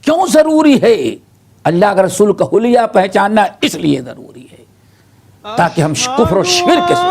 क्यों ज़रूरी है? अल्लाह के रसूल का हुलिया पहचानना इसलिए ज़रूरी है ताकि हम कुफ्र और शिर्क से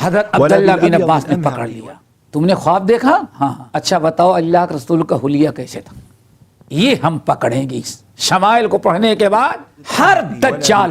हज़रत अब्दुल्लाह बिन अब्बास ने पकड़ लिया, तुमने ख्वाब देखा? हाँ। अच्छा बताओ अल्लाह के रसूल का हुलिया कैसे था? ये हम पकड़ेंगे इस शमाइल को पढ़ने के बाद हर दज्जाल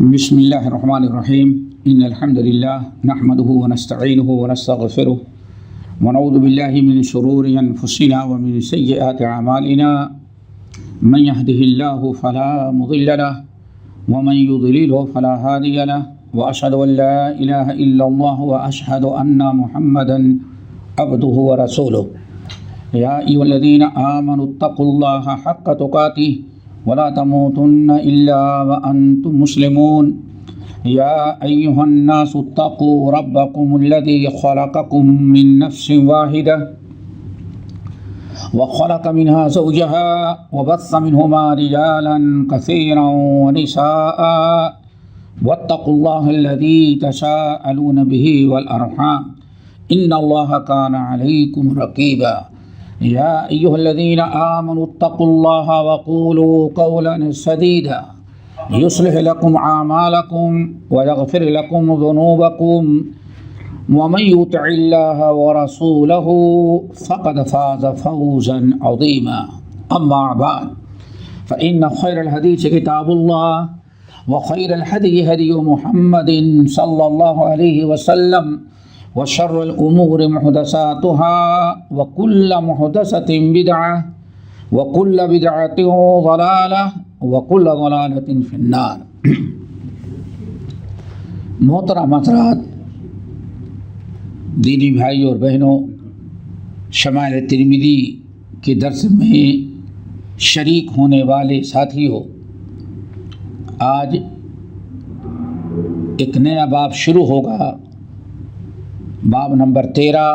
बिस्मिल्लाहिर्रहमानिर्रहीम इन्नल हम्दुलिल्लाह नहमदुहु व नस्तईनुहु व नस्तगफिरुह व नऊज़ु बिल्लाहि मिन शुरूरि अनफुसिना व मिन सय्यिआति अमालिना मन यहदिहिल्लाहु फला मुदिल्ल लहु व मन युद्लिलहु फला हादिय लहु व अशहदु अन ला इलाहा इल्लल्लाह व अशहदु अन्ना मुहम्मदन अब्दुहु व रसूलुहु या अय्युहल्लज़ीना आमनुत्तक़ुल्लाहा हक़्क़ तुक़ातिहि वला तमूतुन्न इल्ला व अंतुम मुस्लिमून या अय्युहन्नासुत्तक़ू रब्बकुमुल्लज़ी खलक़कुम मिन नफ्सिन वाहिदा व खलक़ मिनहा ज़ौजहा व बस्स मिनहुमा रिजालन कसीरन व निसाअ वत्तक़ुल्लाहल्लज़ी तसाअलून बिही वल अर्हाम इन्नल्लाहा काना अलैकुम रक़ीबा या अय्युहल्लज़ीना आमनुत्तक़ुल्लाहा वक़ूलू क़ौलन सदीदा युस्लिह लकुम आमालकुम व यग़फ़िर लकुम ज़ुनूबकुम व मन युतिइल्लाहा व रसूलहु फ़क़द फ़ाज़ फ़ौज़न अज़ीमा अम्मा बअद फ़इन्न ख़ैरल हदीस किताबुल्लाह व ख़ैरल हदी हदी मुहम्मदिन सल्लल्लाहु अलैहि वसल्लम व शर्रुल उमूरि मुहदसातुहा व कुल्लु मुहदसतिन बिदअह व कुल्लु बिदअतिन ज़लालह व कुल्लु ज़लालतिन फिन्नार। मोहतरम हज़रात, दीनी भाई और बहनों, शमाइल तिरमिज़ी के दर्स में शरीक होने वाले साथियों, आज एक नया बाब शुरू होगा। बाब नंबर 13,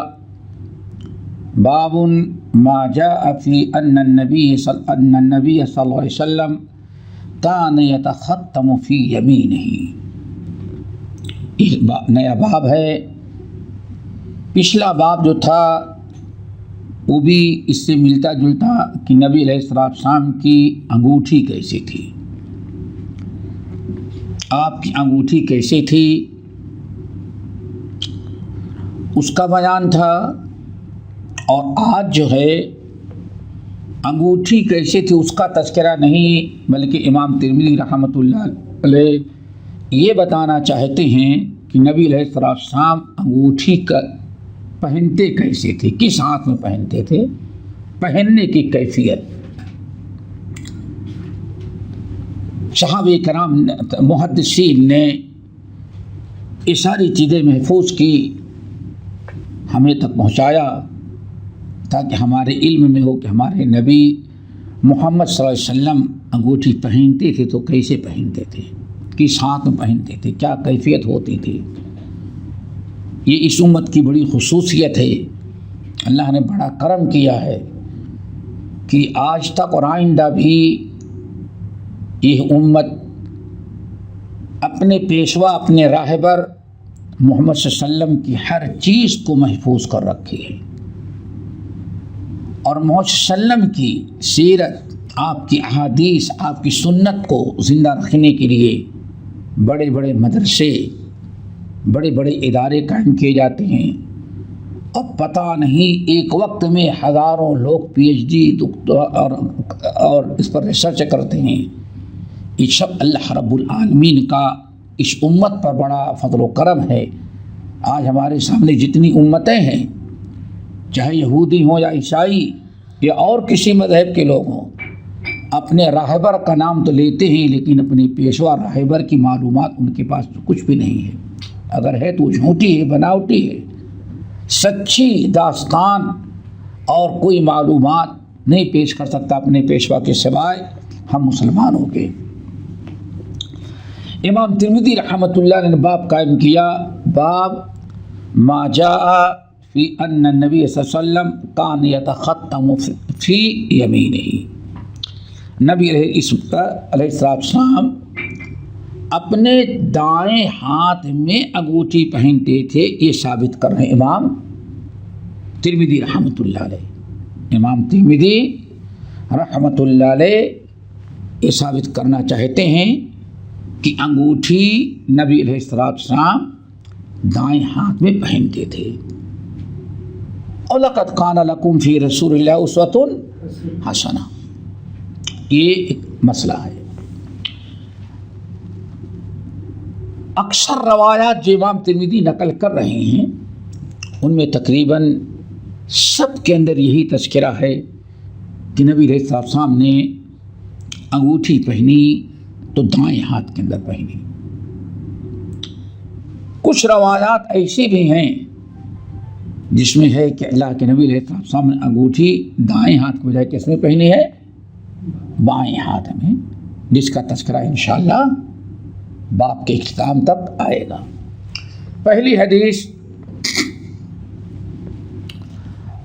बाबुन मा जाअ फी अन्न नबी सल्लल्लाहु अलैहि वसल्लम कान यतखत्तमु फी यमीनिही। एक नया बाब है। पिछला बाब जो था वो भी इससे मिलता जुलता कि नबी अलैहिस्सलाम की अंगूठी कैसी थी, आपकी अंगूठी कैसे थी, उसका बयान था। और आज जो है अंगूठी कैसे थी उसका तज़किरा नहीं, बल्कि इमाम तिरमिज़ी रहमतुल्लाह अलैह ये बताना चाहते हैं कि नबी अलैहिस्सलाम अंगूठी का पहनते कैसे थे, किस हाथ में पहनते थे, पहनने की कैफियत। सहाबे कराम मुहद्दिसीन ने ये सारी चीज़ें महफूज की, हमें तक पहुँचाया, ताकि हमारे इल्म में हो कि हमारे नबी मोहम्मद सल्लल्लाहु अलैहि वसल्लम अंगूठी पहनते थे तो कैसे पहनते थे, किस हाथ में पहनते थे, क्या कैफियत होती थी। ये इस उम्मत की बड़ी खुसूसियत है। अल्लाह ने बड़ा करम किया है कि आज तक और आइंदा भी यह उम्मत अपने पेशवा, अपने राहबर मोहम्मद सल्लल्लाहु अलैहि वसल्लम की हर चीज़ को महफूज कर रखी है। और मोहम्मद सल्लल्लाहु अलैहि वसल्लम की सीरत, आपकी अहादीस, आपकी सुन्नत को ज़िंदा रखने के लिए बड़े बड़े मदरसे, बड़े बड़े इदारे कायम किए जाते हैं। अब पता नहीं एक वक्त में हज़ारों लोग PhD और इस पर रिसर्च करते हैं। ये सब अल्लाह रब्बुल आलमीन का इस उम्मत पर बड़ा फज़ल व करम है। आज हमारे सामने जितनी उम्मतें हैं, चाहे यहूदी हों या ईसाई या और किसी मज़हब के लोग हों, अपने राहबर का नाम तो लेते हैं, लेकिन अपने पेशवा राहबर की मालूमात उनके पास तो कुछ भी नहीं है। अगर है तो झूठी है, बनावटी है। सच्ची दास्तान और कोई मालूमात नहीं पेश कर सकता अपने पेशवा के सिवाय हम मुसलमान हो गए। इमाम तिर्मिज़ी रहमतुल्लाह ने बाब कायम किया, बाब मा जाआ फी अन्न नबी सल्लल्लाहु अलैहि वसल्लम कान यतखत्तमु फी यमीनिही। नबी अलैहिस्सलाम अपने दाएं हाथ में अंगूठी पहनते थे, ये साबित कर रहे हैं इमाम तिर्मिज़ी रहमतुल्लाह अलैह। इमाम तिर्मिज़ी रहमतुल्लाह अलैह ये साबित करना चाहते हैं कि अंगूठी नबी अलैहिस्सलाम दाएं हाथ में पहनते थे। और लक़द कान लकुम फ़ी रसूलिल्लाह उस्वतुन हसना, ये एक मसला है। अक्सर रवायात जो इमाम तिर्मिज़ी नकल कर रहे हैं उनमें तकरीबन सब के अंदर यही तज़किरा है कि नबी अलैहिस्सलाम ने अंगूठी पहनी तो दाएं हाथ के अंदर पहनी। कुछ रवायात ऐसी भी हैं जिसमें है कि अल्लाह के नबी अलैहिस्सलाम ने अंगूठी दाएं हाथ के बजाय किसमें पहनी है, बाएं हाथ में, जिसका तज़किरा इंशाअल्लाह बाप के इख्तिताम तक आएगा। पहली हदीस,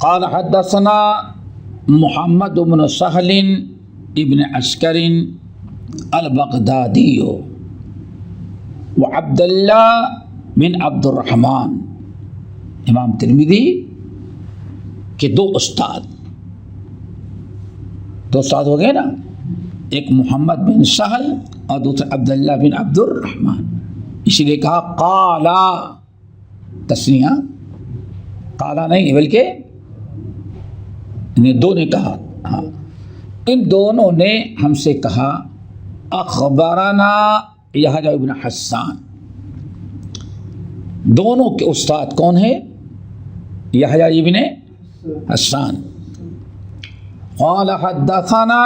क़ाल हद्दसना मुहम्मद इब्न सहल इब्न अस्कर अल-बग़दादी व अब्दुल्लाह बिन अब्दुर्रहमान। इमाम तिर्मिज़ी के दो उस्ताद हो गए ना, एक मोहम्मद बिन सहल और दूसरा अब्दुल्लाह बिन अब्दुर्रहमान। इसीलिए कहा काला, तस्निया काला नहीं बल्कि इन दो ने कहा। हाँ, इन दोनों ने हमसे कहा अखबरना यहया इब्न हस्सान। दोनों के उस्ताद कौन है? यहया इब्न हस्सान। क़ाल हद्दसना,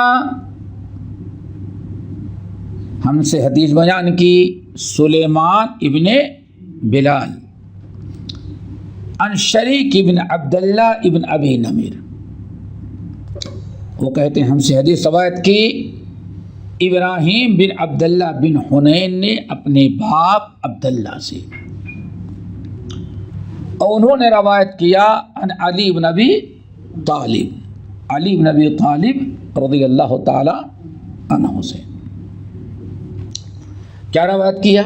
हमसे हदीस बयान की सुलेमान इब्न बिलाल अन शरीक इब्न अब्दुल्लाह इब्न अबी नमीर। वो कहते हैं हमसे हदीस रवायत की इब्राहिम बिन अब्दुल्लाह बिन हुनैन ने अपने बाप अब्दुल्लाह से, और उन्होंने रवायत किया अन अली इब्न अबी तालिब, अली इब्न अबी तालिब रज़ियल्लाहु ताला अन्हु से। क्या रवायत किया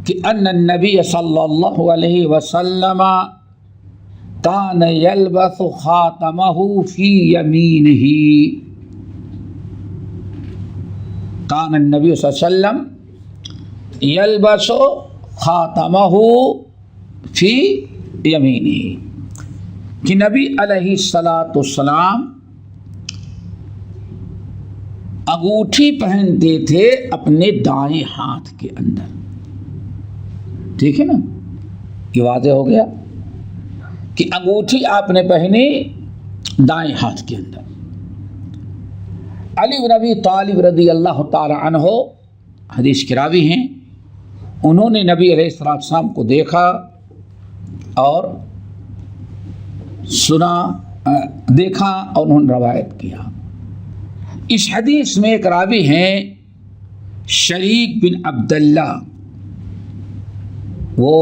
कि अन्न नबी सल्लल्लाहु अलैहि वसल्लम कान यल्बसु खातमहु फी यमीनिही। कान नबी सल्लल्लाहु अलैहि वसल्लम यल्बसु खातमहु फी यमीनिही, कि नबी अलैहिस्सलाम अंगूठी पहनते थे अपने दाएं हाथ के अंदर। ठीक है ना, ये वाज़ेह हो गया कि अंगूठी आपने पहनी दाएं हाथ के अंदर। अली बिन अबी तालिब रज़ियल्लाहु ताला अन्हु हदीस के रावी हैं, उन्होंने नबी अलैहिस्सलाम को देखा और सुना, देखा और उन्होंने रवायत किया। इस हदीस में एक रावी हैं शरीक बिन अब्दुल्लाह, वो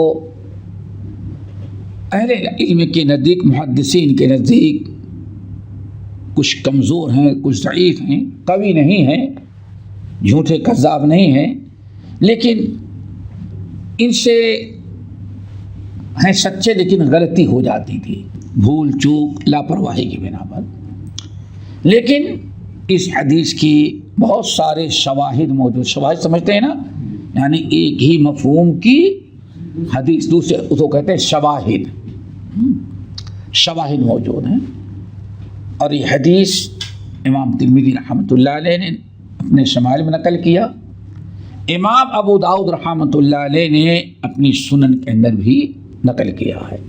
अहले इल्म के नज़दीक, मुहद्दिसीन के नज़दीक कुछ कमज़ोर हैं, कुछ ज़ईफ़ हैं, कवि नहीं हैं, झूठे कज़्ज़ाब नहीं हैं, लेकिन इनसे हैं सच्चे, लेकिन गलती हो जाती थी, भूल चूक लापरवाही की बिना पर। लेकिन इस हदीस की बहुत सारे शवाहिद मौजूद, शवाहिद समझते हैं ना, यानी एक ही मफ़हूम की हदीस दूसरे उसको कहते हैं शवाहिद, शवाहिद मौजूद हैं। और ये हदीस इमाम तिर्मिज़ी रहमतुल्लाह अलैह ने अपने शमाइल में नकल किया, इमाम अबू दाऊद रहमतुल्लाह अलैह ने अपनी सुनन के अंदर भी नकल किया है।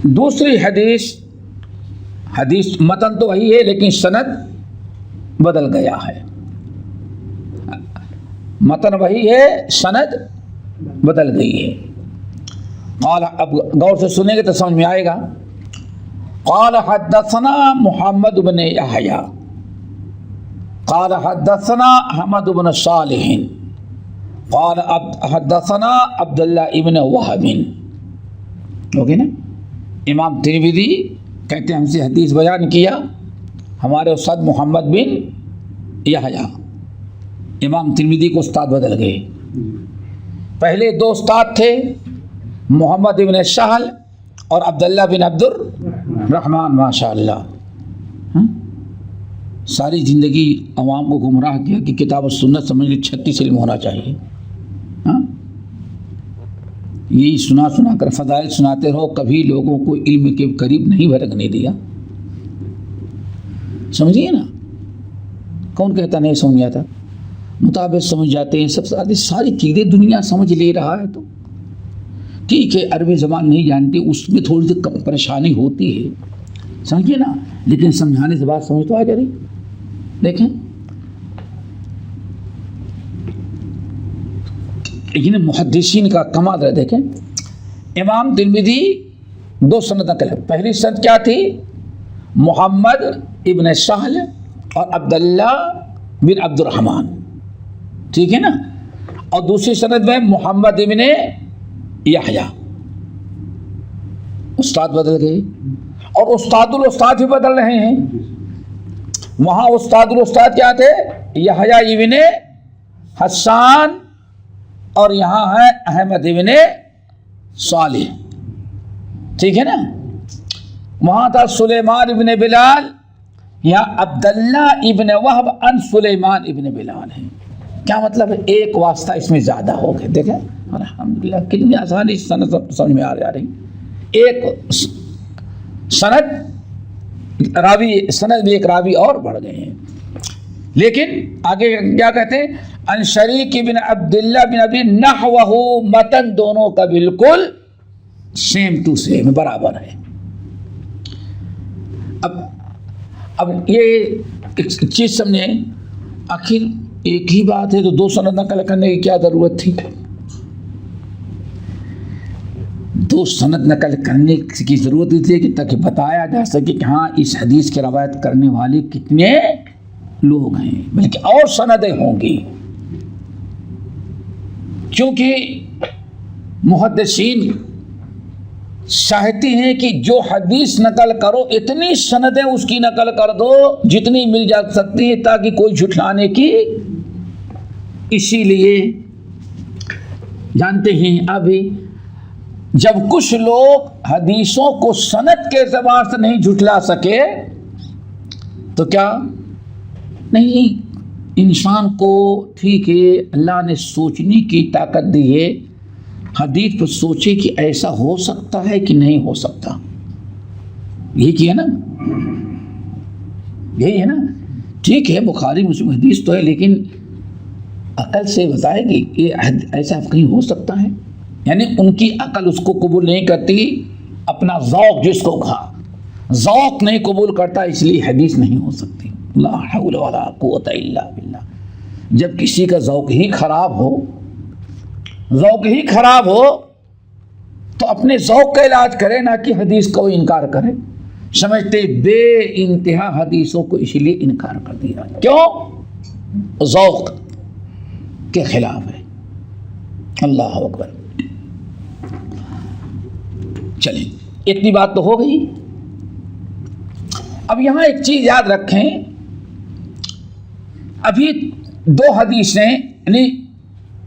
दूसरी हदीस मतन तो वही है लेकिन सनद बदल गया है। मतन वही है, सनद बदल गई है। क़ाल, अब गौर से सुनेंगे तो समझ में आएगा। क़ाल हद्दसना मुहम्मद बिन यहया क़ाल हद्दसना अहमद बिन सालिह क़ाल हद्दसना अब्दुल्लाह इब्न वहब। ओके ना। इमाम तिरमिज़ी कहते हैं हमसे हदीस बयान किया हमारे उस्ताद मोहम्मद बिन यहया। इमाम तिरमिज़ी को उस्ताद बदल गए। पहले दो उस्ताद थे, मोहम्मद इब्न सहल और अब्दुल्लाह बिन अब्दुर रहमान। माशाअल्लाह, सारी ज़िंदगी अवाम को गुमराह किया कि किताब और सुन्नत समझ ली, 36 इल्म होना चाहिए। हाँ, यही सुना सुना कर फ़ज़ाइल सुनाते रहो, कभी लोगों को इल्म के करीब नहीं भटकने दिया। समझिए ना, कौन कहता नहीं समझ आता, मुताबिक समझ जाते हैं। सब सारी चीज़ें दुनिया समझ ले रहा है तो ठीक है। अरबी ज़बान नहीं जानती, उसमें थोड़ी सी कम परेशानी होती है, समझिए ना, लेकिन समझाने से बात समझ तो आ जा रही। देखें, लेकिन मुहद्दिसीन का कमाल है। देखें, इमाम तिरमिज़ी दो सनद नकल है। पहली सनद क्या थी? मोहम्मद इब्न सहल और अब्दुल्लाह बिन अब्दुर्रहमान, ठीक है ना। और दूसरी सनद में मोहम्मद इब्न यहया। उस्ताद बदल गए और उस्तादुल उस्ताद भी बदल रहे हैं। वहाँ उस्तादुल उस्ताद क्या थे? यहया इब्न हसन और यहाँ है अहमद इब्न सालिह, ठीक है ना। वहाँ था सुलेमान इब्न बिलाल, यहाँ अब्दुल्ला इब्न वहब अन सुलेमान इब्न बिलाल है। क्या मतलब है? एक वास्ता इसमें ज़्यादा हो गए। देखें अल्हम्दुलिल्लाह कितनी आसानी से सनद समझ में आ रही। एक सनद रावी, सनद में एक रावी और बढ़ गए हैं। लेकिन आगे क्या कहते हैं? अन शरीक बिन अब्दुल्लाह बिन अबी नहवहु, मतन दोनों का बिल्कुल सेम टू सेम बराबर है। अब ये एक चीज़ समझे, आखिर एक ही बात है तो दो सनद नकल करने की क्या ज़रूरत थी? दो सनद नकल करने की ज़रूरत थी कि ताकि बताया जा सके कि हाँ इस हदीस की रवायत करने वाले कितने लोग हैं, बल्कि और सनदें होंगी। क्योंकि मुहद्दिसीन चाहते हैं कि जो हदीस नकल करो इतनी सनदें उसकी नकल कर दो जितनी मिल जा सकती है, ताकि कोई झुठलाने की। इसीलिए जानते हैं अभी जब कुछ लोग हदीसों को सनद के एतबार से नहीं झुठला सके तो क्या नहीं, इंसान को ठीक है अल्लाह ने सोचने की ताकत दी है, हदीस पर सोचे कि ऐसा हो सकता है कि नहीं हो सकता। यही किया ना, यही है ना। ठीक है बुखारी मुस्लिम हदीस तो है, लेकिन अकल से बताएगी कि ऐसा कहीं हो सकता है। यानी उनकी अकल उसको कबूल नहीं करती, अपना ज़ौक़ जिसको कहा ज़ौक़ नहीं कबूल करता, इसलिए हदीस नहीं हो सकती। ला हौला वला कुव्वता इल्ला बिल्लाह। जब किसी का ज़ौक़ ही ख़राब हो, ज़ौक़ ही ख़राब हो तो अपने ज़ौक़ का इलाज करे, ना कि हदीस को इनकार करे। समझते बे इंतहा हदीसों को इसलिए इनकार कर दिया, क्यों? ज़ौक़ के खिलाफ है। अल्लाह अकबर। चलें, इतनी बात तो हो गई। अब यहाँ एक चीज़ याद रखें, अभी दो हदीसें, यानी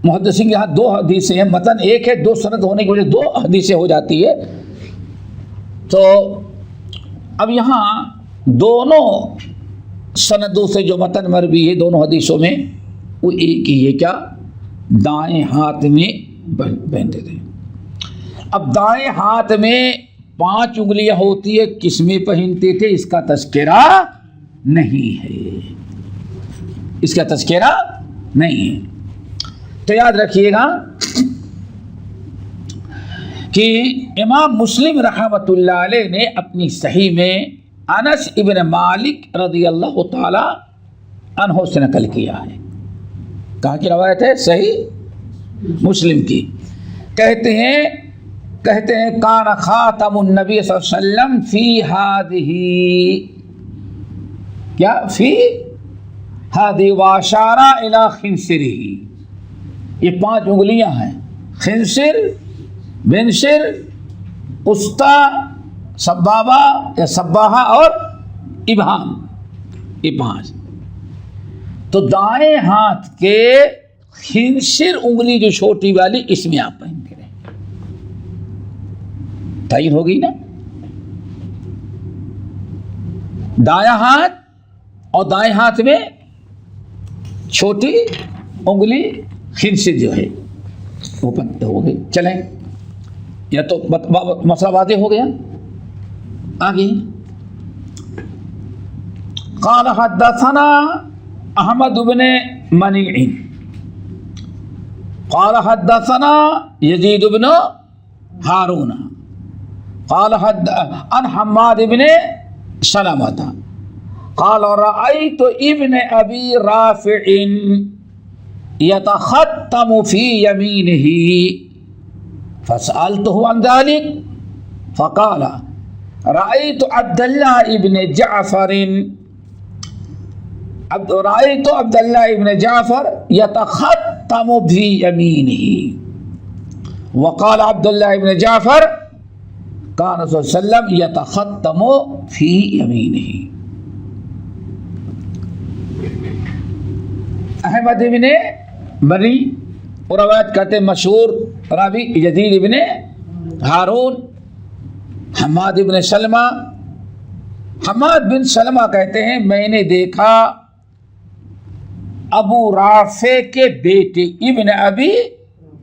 मुहद्दिसीन यहाँ दो हदीसें हैं, मतन एक है, दो सनद होने की वजह से दो हदीसें हो जाती है। तो अब यहाँ दोनों सनदों से जो मतन मरवी है दोनों हदीसों में, वो एक ही है। क्या? दाएं हाथ में पहनते थे। अब दाएं हाथ में 5 उंगलियां होती है, किसमें पहनते थे इसका तज़किरा नहीं है, इसका तज़किरा नहीं है। तो याद रखिएगा कि इमाम मुस्लिम रहमतुल्लाह अलैह ने अपनी सही में अनस इब्न मालिक रज़ियल्लाहु ताला अन्हु से नकल किया है। कहाँ की रवायत है? सही मुस्लिम की। कहते हैं कहते हैं कान खातमुन नबी सल्लल्लाहु अलैहि वसल्लम फी हादिही, क्या फी हादी वाशारा इला खिंसिरिही, ये 5 उंगलियां हैं, खिंसिर, बिनसिर, उस्ता, सब्बाबा या सब्बाहा और इबहाम, ये 5। तो दाएं हाथ के खिंसिर उंगली जो छोटी वाली, इसमें आप पहनते रहे, तय होगी ना। दाया हाथ और दाएं हाथ में छोटी उंगली खिंसिर जो है वो पहनते हो गए। चलें, या तो मसला वाज़ेह हो गया। आगे क़ाल हद्दसना अहमद इब्न मनीअ क़ाल हद्दसना यज़ीद इब्न हारून क़ाल अन हम्माद इब्न सलमता क़ाल रअयतु इब्न अबी राफ़िइन यतख़त्तमु फ़ी यमीनिही फसअलतुहु अन ज़ालिक फ़क़ाल रअयतु अब्दुल्लाह इब्न जाफ़र यतख़त्तमु फ़ी यमीनिही वक़ाल अब्दुल्लाह इब्न जाफ़र कान सल्लल्लाहु अलैहि वसल्लम यतख़त्तमु फ़ी यमीनिही। अहमद इब्न मनी और रवायत करते मशहूर रावी यजीद इब्न हारून, हम्माद इब्न सलमा। हम्माद बिन सलमा कहते हैं मैंने देखा अबू राफे के बेटे इब्न अबी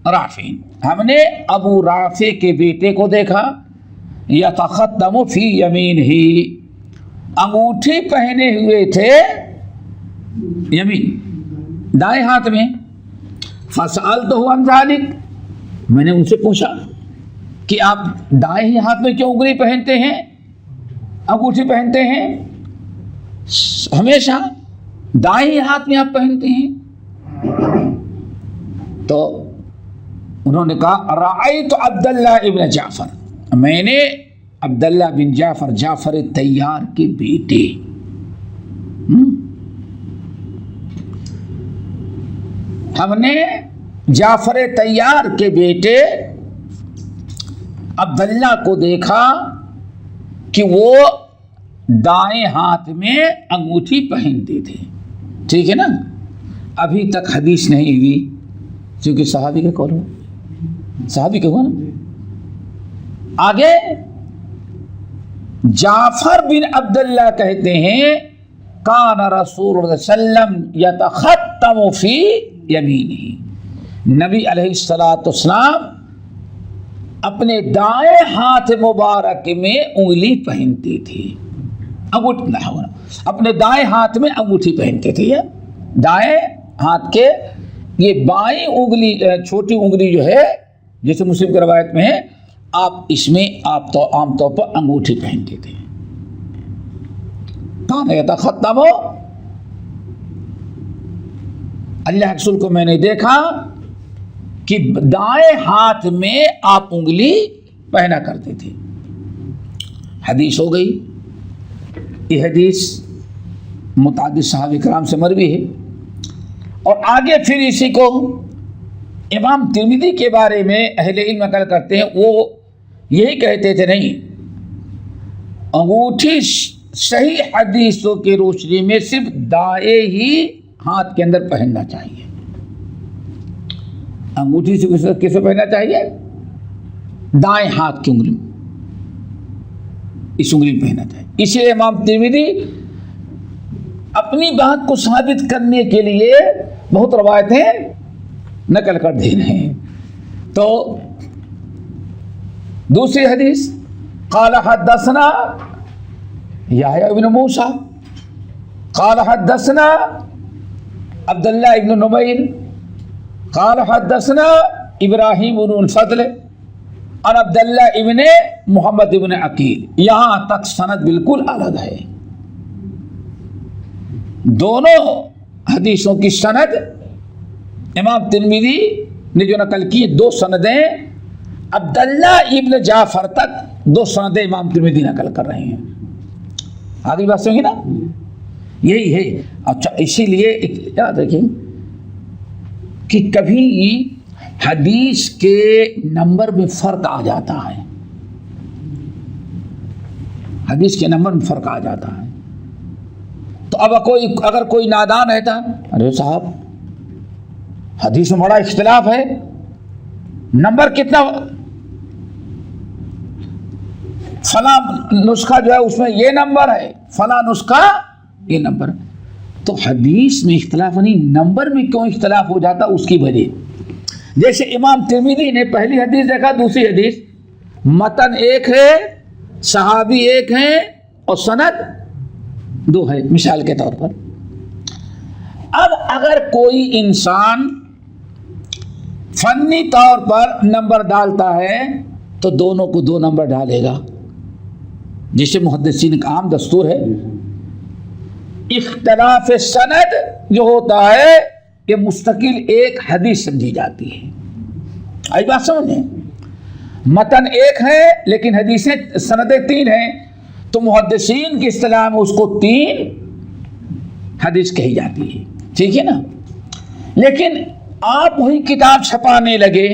राफीन, हमने अबू राफे के बेटे को देखा यतख़त्तमु फ़ी यमीनिही, अंगूठी पहने हुए थे यमीन दाएं हाथ में। फसअलतुहु अन ज़ालिक, मैंने उनसे पूछा कि आप दाएं ही हाथ में क्यों उंगली पहनते हैं, अंगूठी पहनते हैं, हमेशा दाएं ही हाथ में आप पहनते हैं? तो उन्होंने कहा रअयतु अब्दुल्लाह इब्न जाफ़र, मैंने अब्दुल्लाह बिन जाफ़र, जाफ़र तैयार के बेटे, हमने जाफ़र तैयार के बेटे अब्दुल्ला को देखा कि वो दाएं हाथ में अंगूठी पहनते थे। ठीक है ना, अभी तक हदीस नहीं हुई क्योंकि सहाबी का कौल हो, सहाबी का हुआ ना। आगे जाफ़र बिन अब्दुल्ला कहते हैं कान रसूलुल्लाह सल्लल्लाहु अलैहि वसल्लम यतख़त्तमु फ़ी यमीनिही, नबी अलैहिस्सलाम अपने दाएं हाथ मुबारक में उंगली पहनते थे, अंगूठी ना होना, अपने दाएं हाथ में अंगूठी पहनते थे। ये दाएं हाथ के ये बाएं उंगली, छोटी उंगली जो है, जैसे मुस्लिम की रवायत में है, आप इसमें आप तो आमतौर पर अंगूठी पहनते थे। कान यतख़त्तमु, अल्लाह के रसूल को मैंने देखा कि दाएं हाथ में आप उंगली पहना करते थे। हदीस हो गई। ये हदीस मुतादिद सहाबा किराम से मरवी है। और आगे फिर इसी को इमाम तिर्मिज़ी के बारे में अहले इल्म नकल करते हैं, वो यही कहते थे नहीं, अंगूठी सही हदीसों की रोशनी में सिर्फ दाएं ही हाथ के अंदर पहनना चाहिए। अंगूठी से किसे पहनना चाहिए? दाएं हाथ की उंगली, इस उंगली पहनना चाहिए। इसलिए इमाम तिर्मिज़ी अपनी बात को साबित करने के लिए बहुत रवायतें नकल कर दे रहे हैं। तो दूसरी हदीस, क़ाल हद्दसना याह्या इब्न मूसा क़ाल हद्दसना अब्दुल्लाह इब्न नुमैर क़ाल हद्दसना इब्राहीम इब्न फ़ज़ल अन अब्दुल्लाह इब्न मोहम्मद इब्न अकील। यहाँ तक सनद बिल्कुल अलग है। दोनों हदीसों की सनद इमाम तिर्मिज़ी ने जो नकल की, दो सनदें अब्दुल्ला इब्न जाफर तक 2 सनद इमाम तिरमिज़ी नकल कर रहे हैं। आगे बात समझी ना, यही है। अच्छा, इसीलिए याद रखिए कि कभी हदीस के नंबर में फर्क आ जाता है, हदीस के नंबर में फर्क आ जाता है। तो अब अगर कोई नादान रहता, अरे साहब हदीस में बड़ा इख्तिलाफ है, नंबर कितना, फला नुस्खा जो है उसमें ये नंबर है, फला नुस्खा ये नंबर। तो हदीस में इख्तिलाफ नहीं, नंबर में क्यों इख्तिलाफ हो जाता, उसकी वजह। जैसे इमाम तिरमिज़ी ने पहली हदीस देखा, दूसरी हदीस, मतन एक है, सहाबी एक है और सनद 2 है, मिसाल के तौर पर। अब अगर कोई इंसान फन्नी तौर पर नंबर डालता है तो दोनों को 2 नंबर डालेगा, जिसे मुहद्दिसीन का आम दस्तूर है। इख्तिलाफ सनद जो होता है ये मुस्तकिल एक हदीस समझी जाती है। आई बात समझे, मतन एक है लेकिन हदीसें सनदें 3 हैं, तो मुहद्दिसीन की इस्तिलाह में उसको 3 हदीस कही जाती है, ठीक है ना। लेकिन आप वही किताब छपाने लगे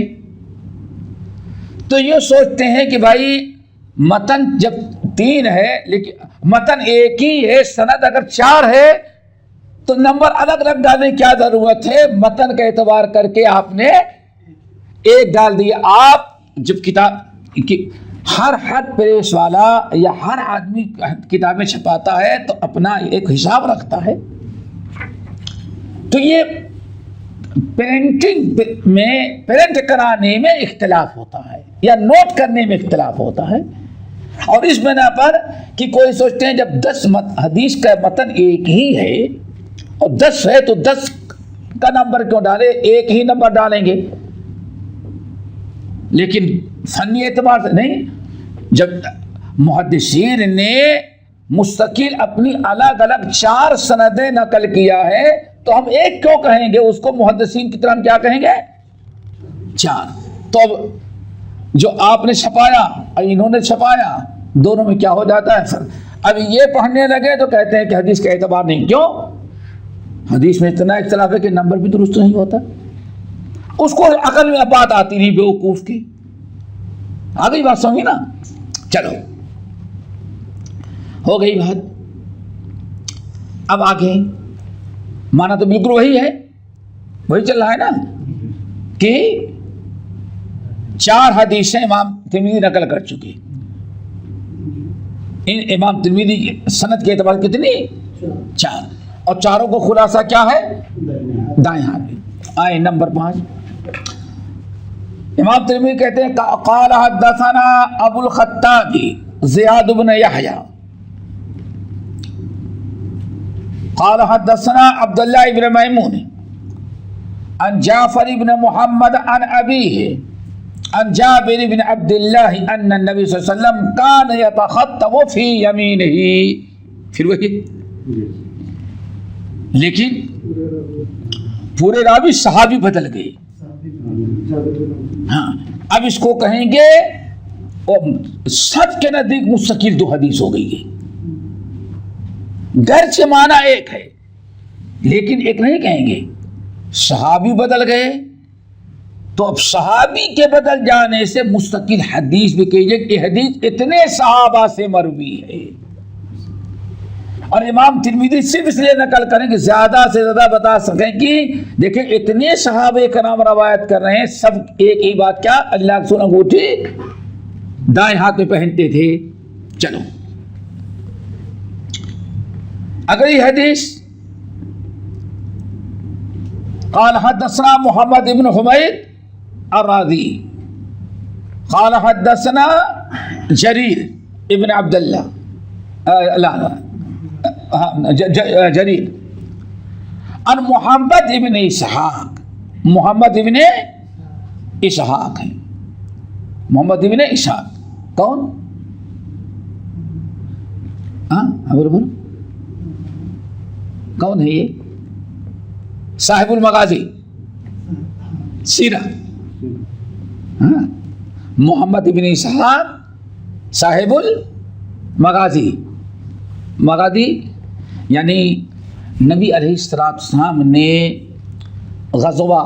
तो ये सोचते हैं कि भाई मतन जब 3 है लेकिन मतन एक ही है, सनद अगर 4 है तो नंबर अलग अलग डालने की क्या जरूरत है, मतन का एतबार करके आपने एक डाल दिया। आप जब किताब की हर प्रेस वाला या हर आदमी किताबें छपाता है तो अपना एक हिसाब रखता है। तो ये प्रिंटिंग में, प्रिंट कराने में इख्तिलाफ होता है या नोट करने में इख्तिलाफ होता है। और इस बिना पर कि कोई सोचते हैं जब 10 हदीस का मतन एक ही है और 10 है तो 10 का नंबर क्यों डाले, एक ही नंबर डालेंगे। लेकिन फन्नी एतबार से नहीं, जब मुहद्दिसीन ने मुस्तकिल अपनी अलग अलग 4 सनदें नकल किया है तो हम एक क्यों कहेंगे, उसको मुहद्दिसीन की तरह हम क्या कहेंगे, 4। तो अब जो आपने छपाया और इन्होंने छपाया, दोनों में क्या हो जाता है फर्क। अब ये पढ़ने लगे तो कहते हैं कि हदीस का एतबार नहीं। क्यों, हदीस में इतना इख्तिलाफ है कि नंबर भी दुरुस्त नहीं होता। उसको अकल में बात आती नहीं बेवकूफ की। आ गई बात समझी ना। चलो हो गई बात। अब आगे माना तो बिल्कुल वही है, वही चल रहा है ना कि 4 हदीसें इमाम तिरमिज़ी नकल कर चुके। इन इमाम तिरमिज़ी की सनद के एतबार कितनी, 4, और चारों को खुलासा क्या है, दाएं हाथ में। आए नंबर 5, इमाम तिरमिज़ी कहते हैं क़ाल हद्दसना अबुल खत्ताबी ज़ियाद इब्न यहया क़ाल हद्दसना अब्दुल्लाह इब्न मैमून अन जाफर इब्न मुहम्मद अन अबीही अन जाबिर इब्न अब्दुल्लाह अन्न नबी सल्लल्लाहु अलैहि वसल्लम कान यतखत्तबु फी यमीनिही। फिर वही, लेकिन पूरे रावी सहाबी बदल गए। हाँ, अब इसको कहेंगे और सच के नजदीक मुस्तकिल 2 हदीस हो गई है। गर्चे माना एक है लेकिन एक नहीं कहेंगे, सहाबी बदल गए तो अब सहाबी के बदल जाने से मुस्तकिल हदीस भी कही जाए कि हदीस इतने सहाबा से मरवी है। और इमाम तिरमिज़ी सिर्फ इसलिए नकल करें कि ज्यादा से ज्यादा बता सकें कि देखिए इतने सहाबे का नाम रवायत कर रहे हैं, सब एक ही बात, क्या अल्लाह की सुन अंगूठी दाएं हाथ में पहनते थे। चलो अगली हदीस, क़ाल हद्दसना मुहम्मद इब्न हुमैद अर्राज़ी क़ाल हद्दसना जरीर इब्न अब्दुल्लाह जरीर अन मोहम्मद इब्न इसहाक, मोहम्मद इब्न इसहाक है, मोहम्मद इब्न इसहाक कौन, हाँ बोलो बोलो कौन है ये, साहिबुल मगाजी सीरा। हाँ, मोहम्मद इब्न इसहाक साहिबुल मगाजी। मगाजी यानी नबी अलैहिस्सलाम ने ग़ज़वा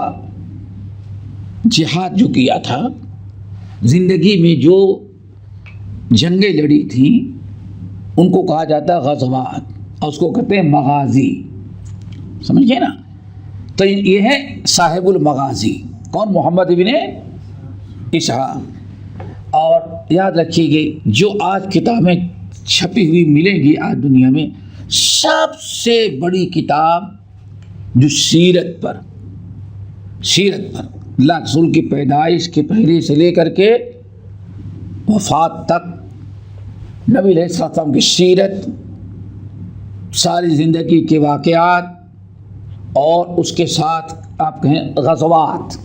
जिहाद जो किया था, ज़िंदगी में जो जंगें लड़ी थी उनको कहा जाता है ग़ज़वात, और उसको कहते हैं मगाजी। समझ गए ना? तो ये है साहिबुल मगाजी। कौन? मोहम्मद इब्न इसहाक। और याद रखिएगा, जो आज किताबें छपी हुई मिलेंगी आज दुनिया में, सबसे बड़ी किताब जो सीरत पर अल्लाह रसूल की पैदाइश के पहले से लेकर के वफ़ात तक नबी अलैहिस्सलाम की सीरत, सारी ज़िंदगी के वाक़यात, और उसके साथ आप कहें ग़ज़वात,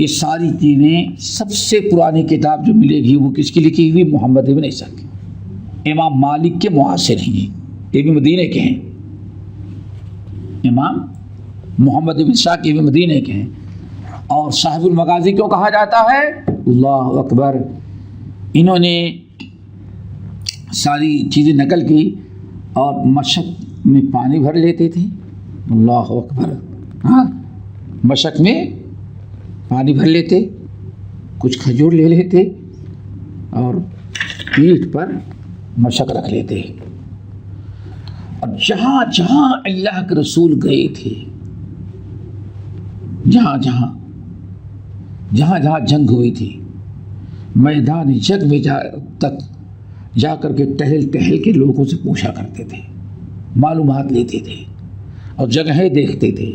ये सारी चीज़ें सबसे पुरानी किताब जो मिलेगी वो किसकी लिखी हुई? मोहम्मद इब्न इसहाक। इमाम मालिक के मुआसिर हैं, ये भी मदीने के हैं। इमाम मोहम्मद इब्न इसहाक ये भी मदीने के हैं। और साहिबुल मगाजी क्यों कहा जाता है? अल्लाह अकबर। इन्होंने सारी चीज़ें नकल की और मशक में पानी भर लेते थे। अल्लाह अकबर। हाँ, मशक में पानी भर लेते, कुछ खजूर ले लेते और पीठ पर मशक रख लेते। और जहाँ जहाँ अल्लाह के रसूल गए थे, जहाँ जहाँ जंग हुई थी, मैदान जंग में जा कर के टहल के लोगों से पूछा करते थे, मालूमात लेते थे और जगहें देखते थे।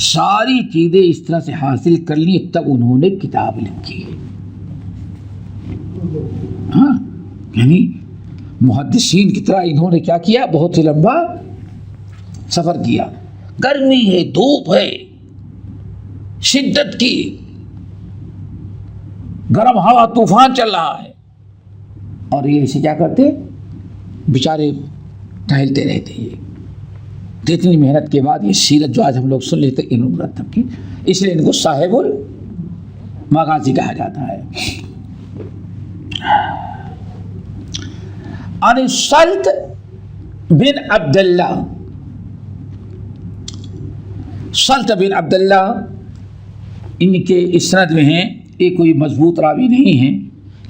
सारी चीज़ें इस तरह से हासिल कर ली, तब उन्होंने किताब लिखी। हाँ, यानी मुहद्दिसीन की तरह इन्होंने क्या किया? बहुत ही लंबा सफ़र किया। गर्मी है, धूप है, शिद्दत की, गर्म हवा तूफान चल रहा है, और ये ऐसे क्या करते? बेचारे टहलते रहते हैं। तो इतनी मेहनत के बाद ये सीरत जो आज हम लोग सुन लेते इन्होंने मुरतब की, इसलिए इनको साहिबुल मगाजी कहा जाता है। अन सल्त बिन अब्दुल्ला, सल्त बिन अब्दुल्ला इनके इसनद में हैं। ये कोई मजबूत रावी नहीं है,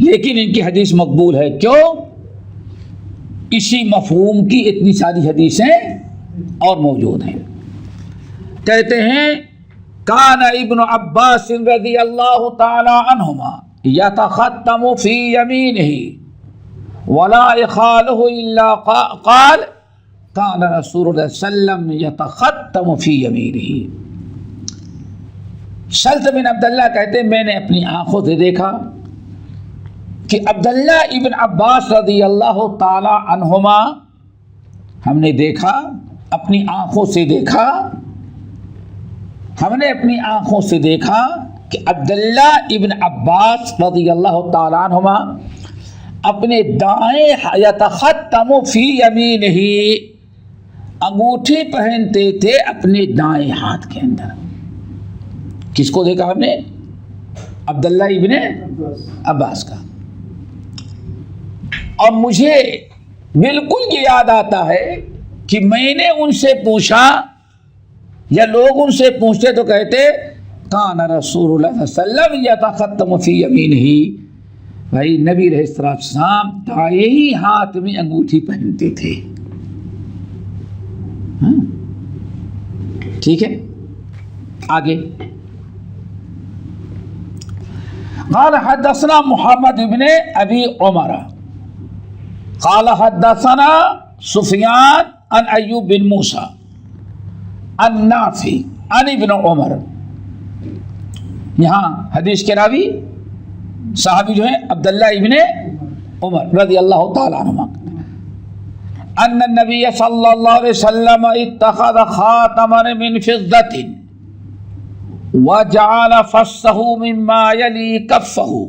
लेकिन इनकी हदीस मकबूल है। क्यों? इसी मफहूम की इतनी सारी हदीसें और मौजूद हैं। कहते हैं कान इब्न अब्बास रज़ियल्लाहु ताला अन्हुमा यतखत्तमु फी यमीनिही वला यखालुहु इल्ला क़ाल कान रसूलुल्लाह सल्लल्लाहु अलैहि वसल्लम यतखत्तमु फी यमीनिही। सल्त बिन अब्दुल्ला कहते मैंने अपनी आंखों से देखा कि अब्दुल्ला इब्न अब्बास रज़ियल्लाहु ताला अन्हुमा, हमने देखा, अपनी आंखों से देखा, हमने अपनी आंखों से देखा कि अब्दुल्ला इब्न अब्बास रज़ियल्लाहु ताला अन्हुमा अपने दाएं यतखत्तमु फी यमीनिही, अंगूठी पहनते थे अपने दाएं हाथ के अंदर। किसको देखा हमने? अब्दुल्ला इब्न अब्बास का। और मुझे बिल्कुल ये याद आता है कि मैंने उनसे पूछा, या लोग उनसे पूछते तो कहते कान रसूलुल्लाह सल्लल्लाहु अलैहि वसल्लम यतखत्तमु फी यमीनिही, भाई नबी अलैहिस्सलाम दाएं ही हाथ में अंगूठी पहनते थे। ठीक है, आगे क़ाल हद्दसना मुहम्मद इब्न अबी उमर क़ाल हद्दसना सुफियान अन अय्यूब बिन मूसा अन नाफी अन इब्न उमर। यहाँ हदीस के रावी साहबी जो है अब्दुल्ला इब्न उमर रज़ियल्लाहु ताला अन्हुमा, अन्न नबी सल्लल्लाहु अलैहि वसल्लम इत्तखज़ खातमन मिन फिज़्ज़तिन व जअल फस्सहु मिम्मा यली कफ़्फ़हु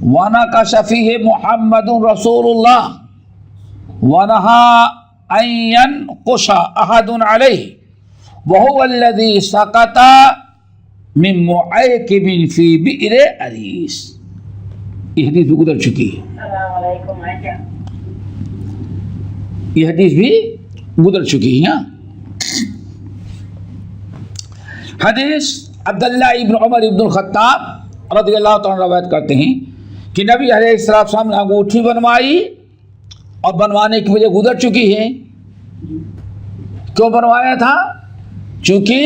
व नक़श फ़ीहि मुहम्मदुर रसूलुल्लाह व नहा अन यनक़ुश अहदुन अलैहि व हुवा अल्लज़ी सकता मिन मुआकिबिन फी बि'r अरीस। ये हदीस भी गुजर चुकी है, ये हदीस भी गुजर चुकी है। हदीस अब्दुल्लाह इब्न उमर इब्न खत्ताब रज़ियल्लाहु तआला रवायत करते हैं कि नबी अलैहिस्सलाम ने अंगूठी बनवाई और बनवाने की वजह गुजर चुकी है। क्यों बनवाया था? चूंकि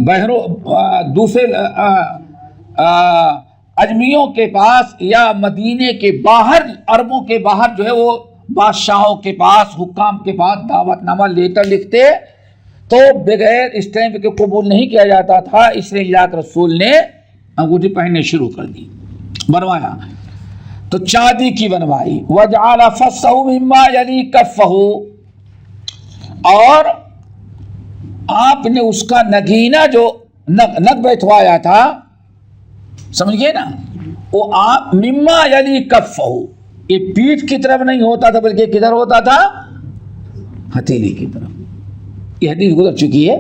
बहरों दूसरे अजमियों के पास या मदीने के बाहर, अरबों के बाहर जो है वो बादशाहों के पास, हुक्काम के पास दावतनामा लेटर लिखते तो बगैर स्टैंप के कबूल नहीं किया जाता था। इसलिए अल्लाह के रसूल ने अंगूठी पहनने शुरू कर दी, बनवाया। तो चांदी की बनवाई। वजअल फस्सहु मिम्मा यली कफ़हु, और आपने उसका नगीना जो नग बैठवाया था, समझ गए ना, वो आप मिम्मा यली कफ़हु, ये पीठ की तरफ नहीं होता था बल्कि किधर होता था? हथेली की तरफ। ये हदीस गुजर चुकी है।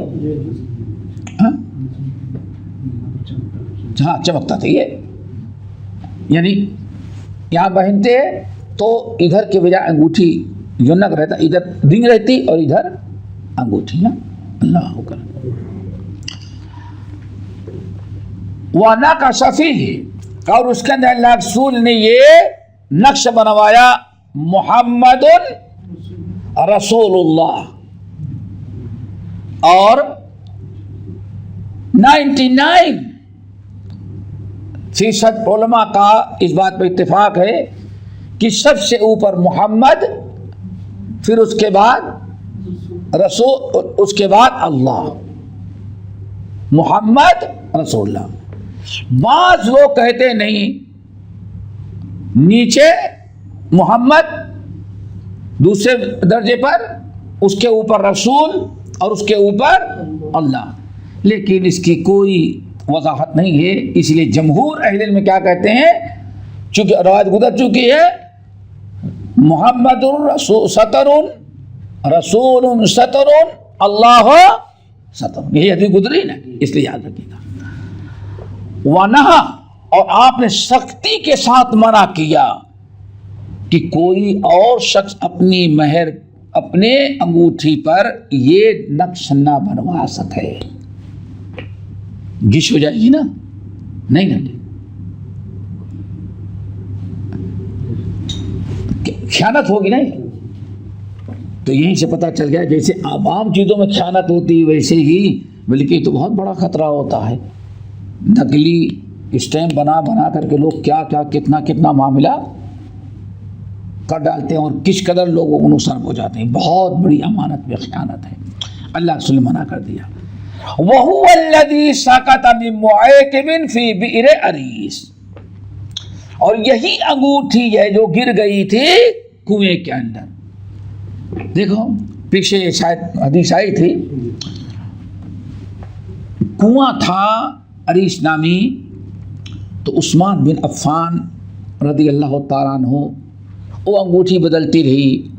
हाँ, चमकता था ये, यानी यहाँ पहनते तो इधर के बजाय अंगूठी जो नग रहता, इधर रिंग रहती और इधर अंगूठी ना। अल्लाह अकबर। वाना का शफी है, और उसके अंदर अल्लाह रसूल ने ये नक्श बनवाया, मुहम्मदुन रसूलुल्लाह। और 99% उलमा का इस बात पर इत्तेफाक है कि सबसे ऊपर मोहम्मद, फिर उसके बाद रसूल, उसके बाद अल्लाह, मोहम्मद रसूलुल्लाह। बाज़ लोग कहते नहीं, नीचे मोहम्मद, दूसरे दर्जे पर, उसके ऊपर रसूल और उसके ऊपर अल्लाह, लेकिन इसकी कोई वजाहत नहीं है। इसलिए जमहूर अहले इल्म में क्या कहते हैं, चूंकि रवायत गुजर चुकी है, मुहम्मदुर सतरुन रसूलुन सतरुन अल्लाह सतरुन, यही हदीस गुजरी ना, इसलिए याद रखिएगा। वनहा, और आपने सख्ती के साथ मना किया कि कोई और शख्स अपनी महर, अपने अंगूठी पर ये नक्श न बनवा सके। गिश हो जाएगी ना, नहीं ना, ख़यानत होगी नहीं। तो यहीं से पता चल गया, जैसे आम चीज़ों में ख़यानत होती है वैसे ही, बल्कि तो बहुत बड़ा खतरा होता है। नकली स्टैम्प बना बना करके लोग क्या क्या कितना कितना मामला कर डालते हैं, और किस कदर लोगों को नुकसान हो जाते हैं। बहुत बड़ी अमानत में ख़यानत है, अल्लाह रसूल ने मना कर दिया। वहुवल्लज़ी सकत मिन मुआकिबिन फी बि'r अरीस, और यही अंगूठी है जो गिर गई थी कुएं के अंदर। देखो पीछे शायद हदीस आई थी, कुआं था अरीस नामी, तो उस्मान बिन अफ़्फ़ान रज़ियल्लाहु तआला अन्हु वो अंगूठी बदलती रही।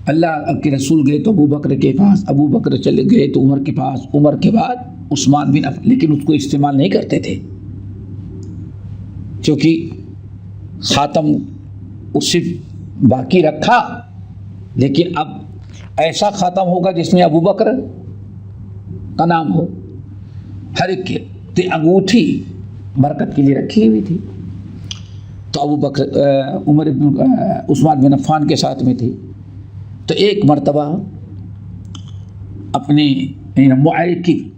अल्लाह के रसूल गए तो अबू बकर के पास, अबू बकर चले गए तो उमर के पास, उमर के बाद उस्मान बिन अफ़्फ़ान, लेकिन उसको इस्तेमाल नहीं करते थे क्योंकि ख़ातम उससे बाकी रखा। लेकिन अब ऐसा ख़ातम होगा जिसमें अबू बकर का नाम हो, हर एक के, तो अंगूठी बरकत के लिए रखी हुई थी। तो अबू बकर उमर उस्मान बिन अफ़्फ़ान के साथ में थी। तो एक मर्तबा अपने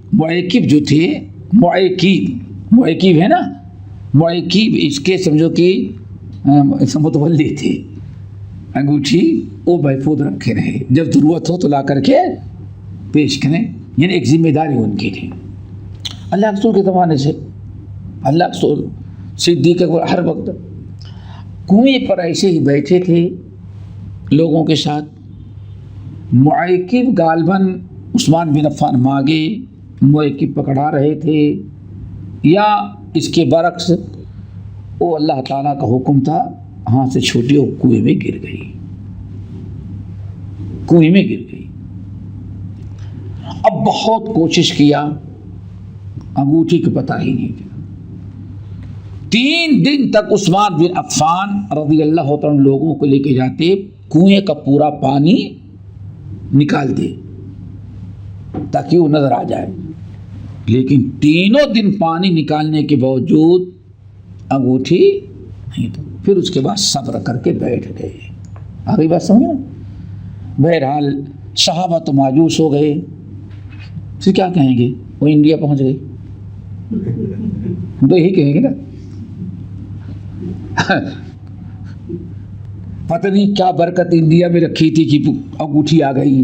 मुआकिब जो थे, मुआकिब है ना, मुआकिब इसके समझो कि मुतवल्ली थे, अंगूठी वो महफूज रखे रहे, जब ज़रूरत हो तो ला करके पेश करें, यानी एक जिम्मेदारी उनकी थी। अल्लाह रसूल के ज़माने से अल्लाह रसूल सिद्दीक़ हर वक्त कुएं पर ऐसे ही बैठे थे लोगों के साथ। मुआकिब गालबन उस्मान बिन अफ़्फ़ान मांगे, मुआकिब पकड़ा रहे थे, या इसके बरक्स वो अल्लाह ताला का हुक्म था, हाथ से छूटी और कुएं में गिर गई, कुएं में गिर गई। अब बहुत कोशिश किया अंगूठी का पता ही नहीं चला। 3 दिन तक उस्मान बिन अफ़्फ़ान रज़ियल्लाहु अन्हु लोगों को लेके जाते, कुएं का पूरा पानी निकालते ताकि वो नजर आ जाए, लेकिन तीनों दिन पानी निकालने के बावजूद अंगूठी नहीं। तो फिर उसके बाद सब्र करके बैठ गए। आगे बात समझे ना। बहरहाल सहाबा तो मायूस हो गए, फिर क्या कहेंगे, वो इंडिया पहुंच गए, तो यही कहेंगे ना। पता नहीं क्या बरकत इंडिया में रखी थी कि अंगूठी आ गई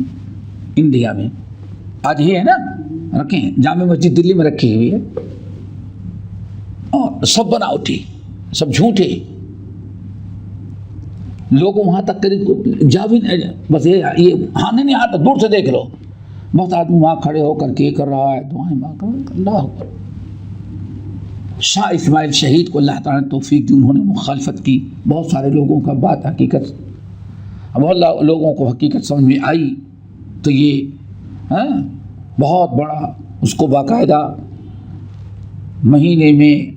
इंडिया में। आज ही है ना, रखें जामे मस्जिद दिल्ली में रखी हुई है, और सब बनावटी, सब झूठे। लोग वहां तक करीब जा भी नहीं, बस ये हाँ नहीं आता, दूर से देख लो, बहुत आदमी वहां खड़े होकर के कर रहा है, दुआएं मांग अल्लाह अकबर। शाह इस्माइल शहीद को अल्लाह ताला ने तौफीक दी, उन्होंने मुखालफत की। बहुत सारे लोगों का बात हकीकत, बहुत लोगों को हकीकत समझ में आई, तो ये बहुत बड़ा उसको बाकायदा महीने में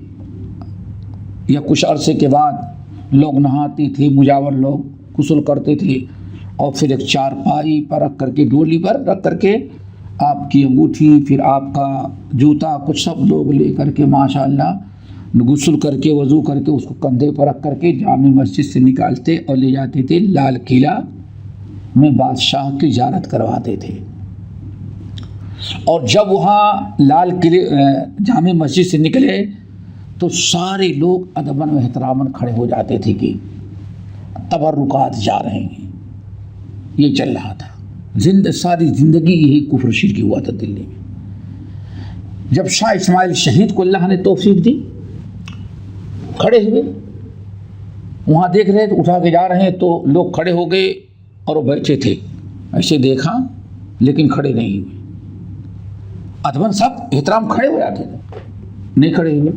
या कुछ अरसे के बाद लोग नहाते थे, मुजावर लोग गुस्ल करते थे, और फिर एक चारपाई पर रख करके, डोली पर रख करके आपकी अंगूठी, फिर आपका जूता, कुछ सब लोग ले करके माशाअल्लाह गुस्ल करके वज़ू करके उसको कंधे पर रख करके जामे मस्जिद से निकालते और ले जाते थे, लाल किला में बादशाह की ज़ियारत करवाते थे। और जब वहाँ लाल किले जामे मस्जिद से निकले तो सारे लोग अदबन व एहतरामन खड़े हो जाते थे कि तबरुकात जा रहे हैं। ये चल रहा था, सारी ज़िंदगी यही कुफ्र शिरक हुआ था दिल्ली में। जब शाह इस्माइल शहीद को अल्लाह ने तौफीक दी, खड़े हुए, वहाँ देख रहे थे, उठा के जा रहे हैं, तो लोग खड़े हो गए और वो बैठे थे, ऐसे देखा लेकिन खड़े नहीं हुए। अदबन सब एहतराम खड़े हो जाते थे, नहीं खड़े हुए,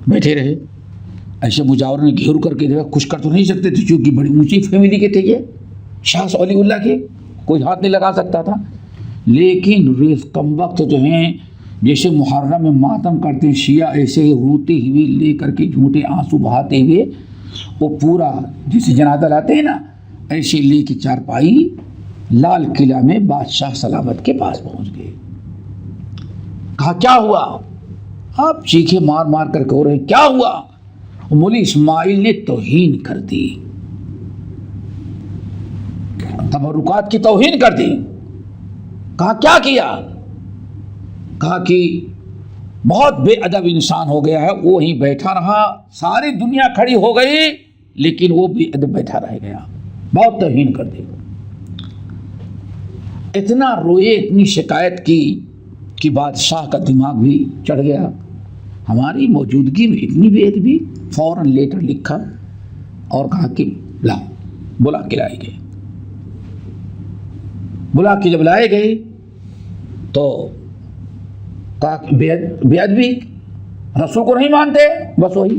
बैठे रहे। ऐसे मुजावर ने घेर करके देखा, कुछ कर तो नहीं सकते थे क्योंकि बड़ी ऊंची फैमिली के थे ये, शाह वलीउल्लाह के, कोई हाथ नहीं लगा सकता था। लेकिन रेस कम वक्त जो हैं, जैसे मुहर्रम में मातम करते हैं शिया, ऐसे ही रोते हुए ले करके झूठे आंसू बहाते हुए वो पूरा जैसे जनाजा लाते हैं ना, ऐसे ले के चारपाई लाल किला में बादशाह सलामत के पास पहुंच गए। कहा क्या हुआ? आप चीखे मार मार करके हो रहे, क्या हुआ? मौलवी इस्माइल ने तौहीन कर दी, तबरुकात की तौहीन कर दी। कहा क्या किया? कहा कि बहुत बेअदब इंसान हो गया है, वो वहीं बैठा रहा, सारी दुनिया खड़ी हो गई लेकिन वो बेअदब बैठा रह गया, बहुत तौहीन कर दी। इतना रोए, इतनी शिकायत की कि बादशाह का दिमाग भी चढ़ गया। हमारी मौजूदगी में इतनी बेअदबी, फौरन लेटर लिखा और कहा कि लाओ, बुला के लाए गए। बुला के जब लाए गए तो कहा बेअदबी, रसूल को नहीं मानते, बस वही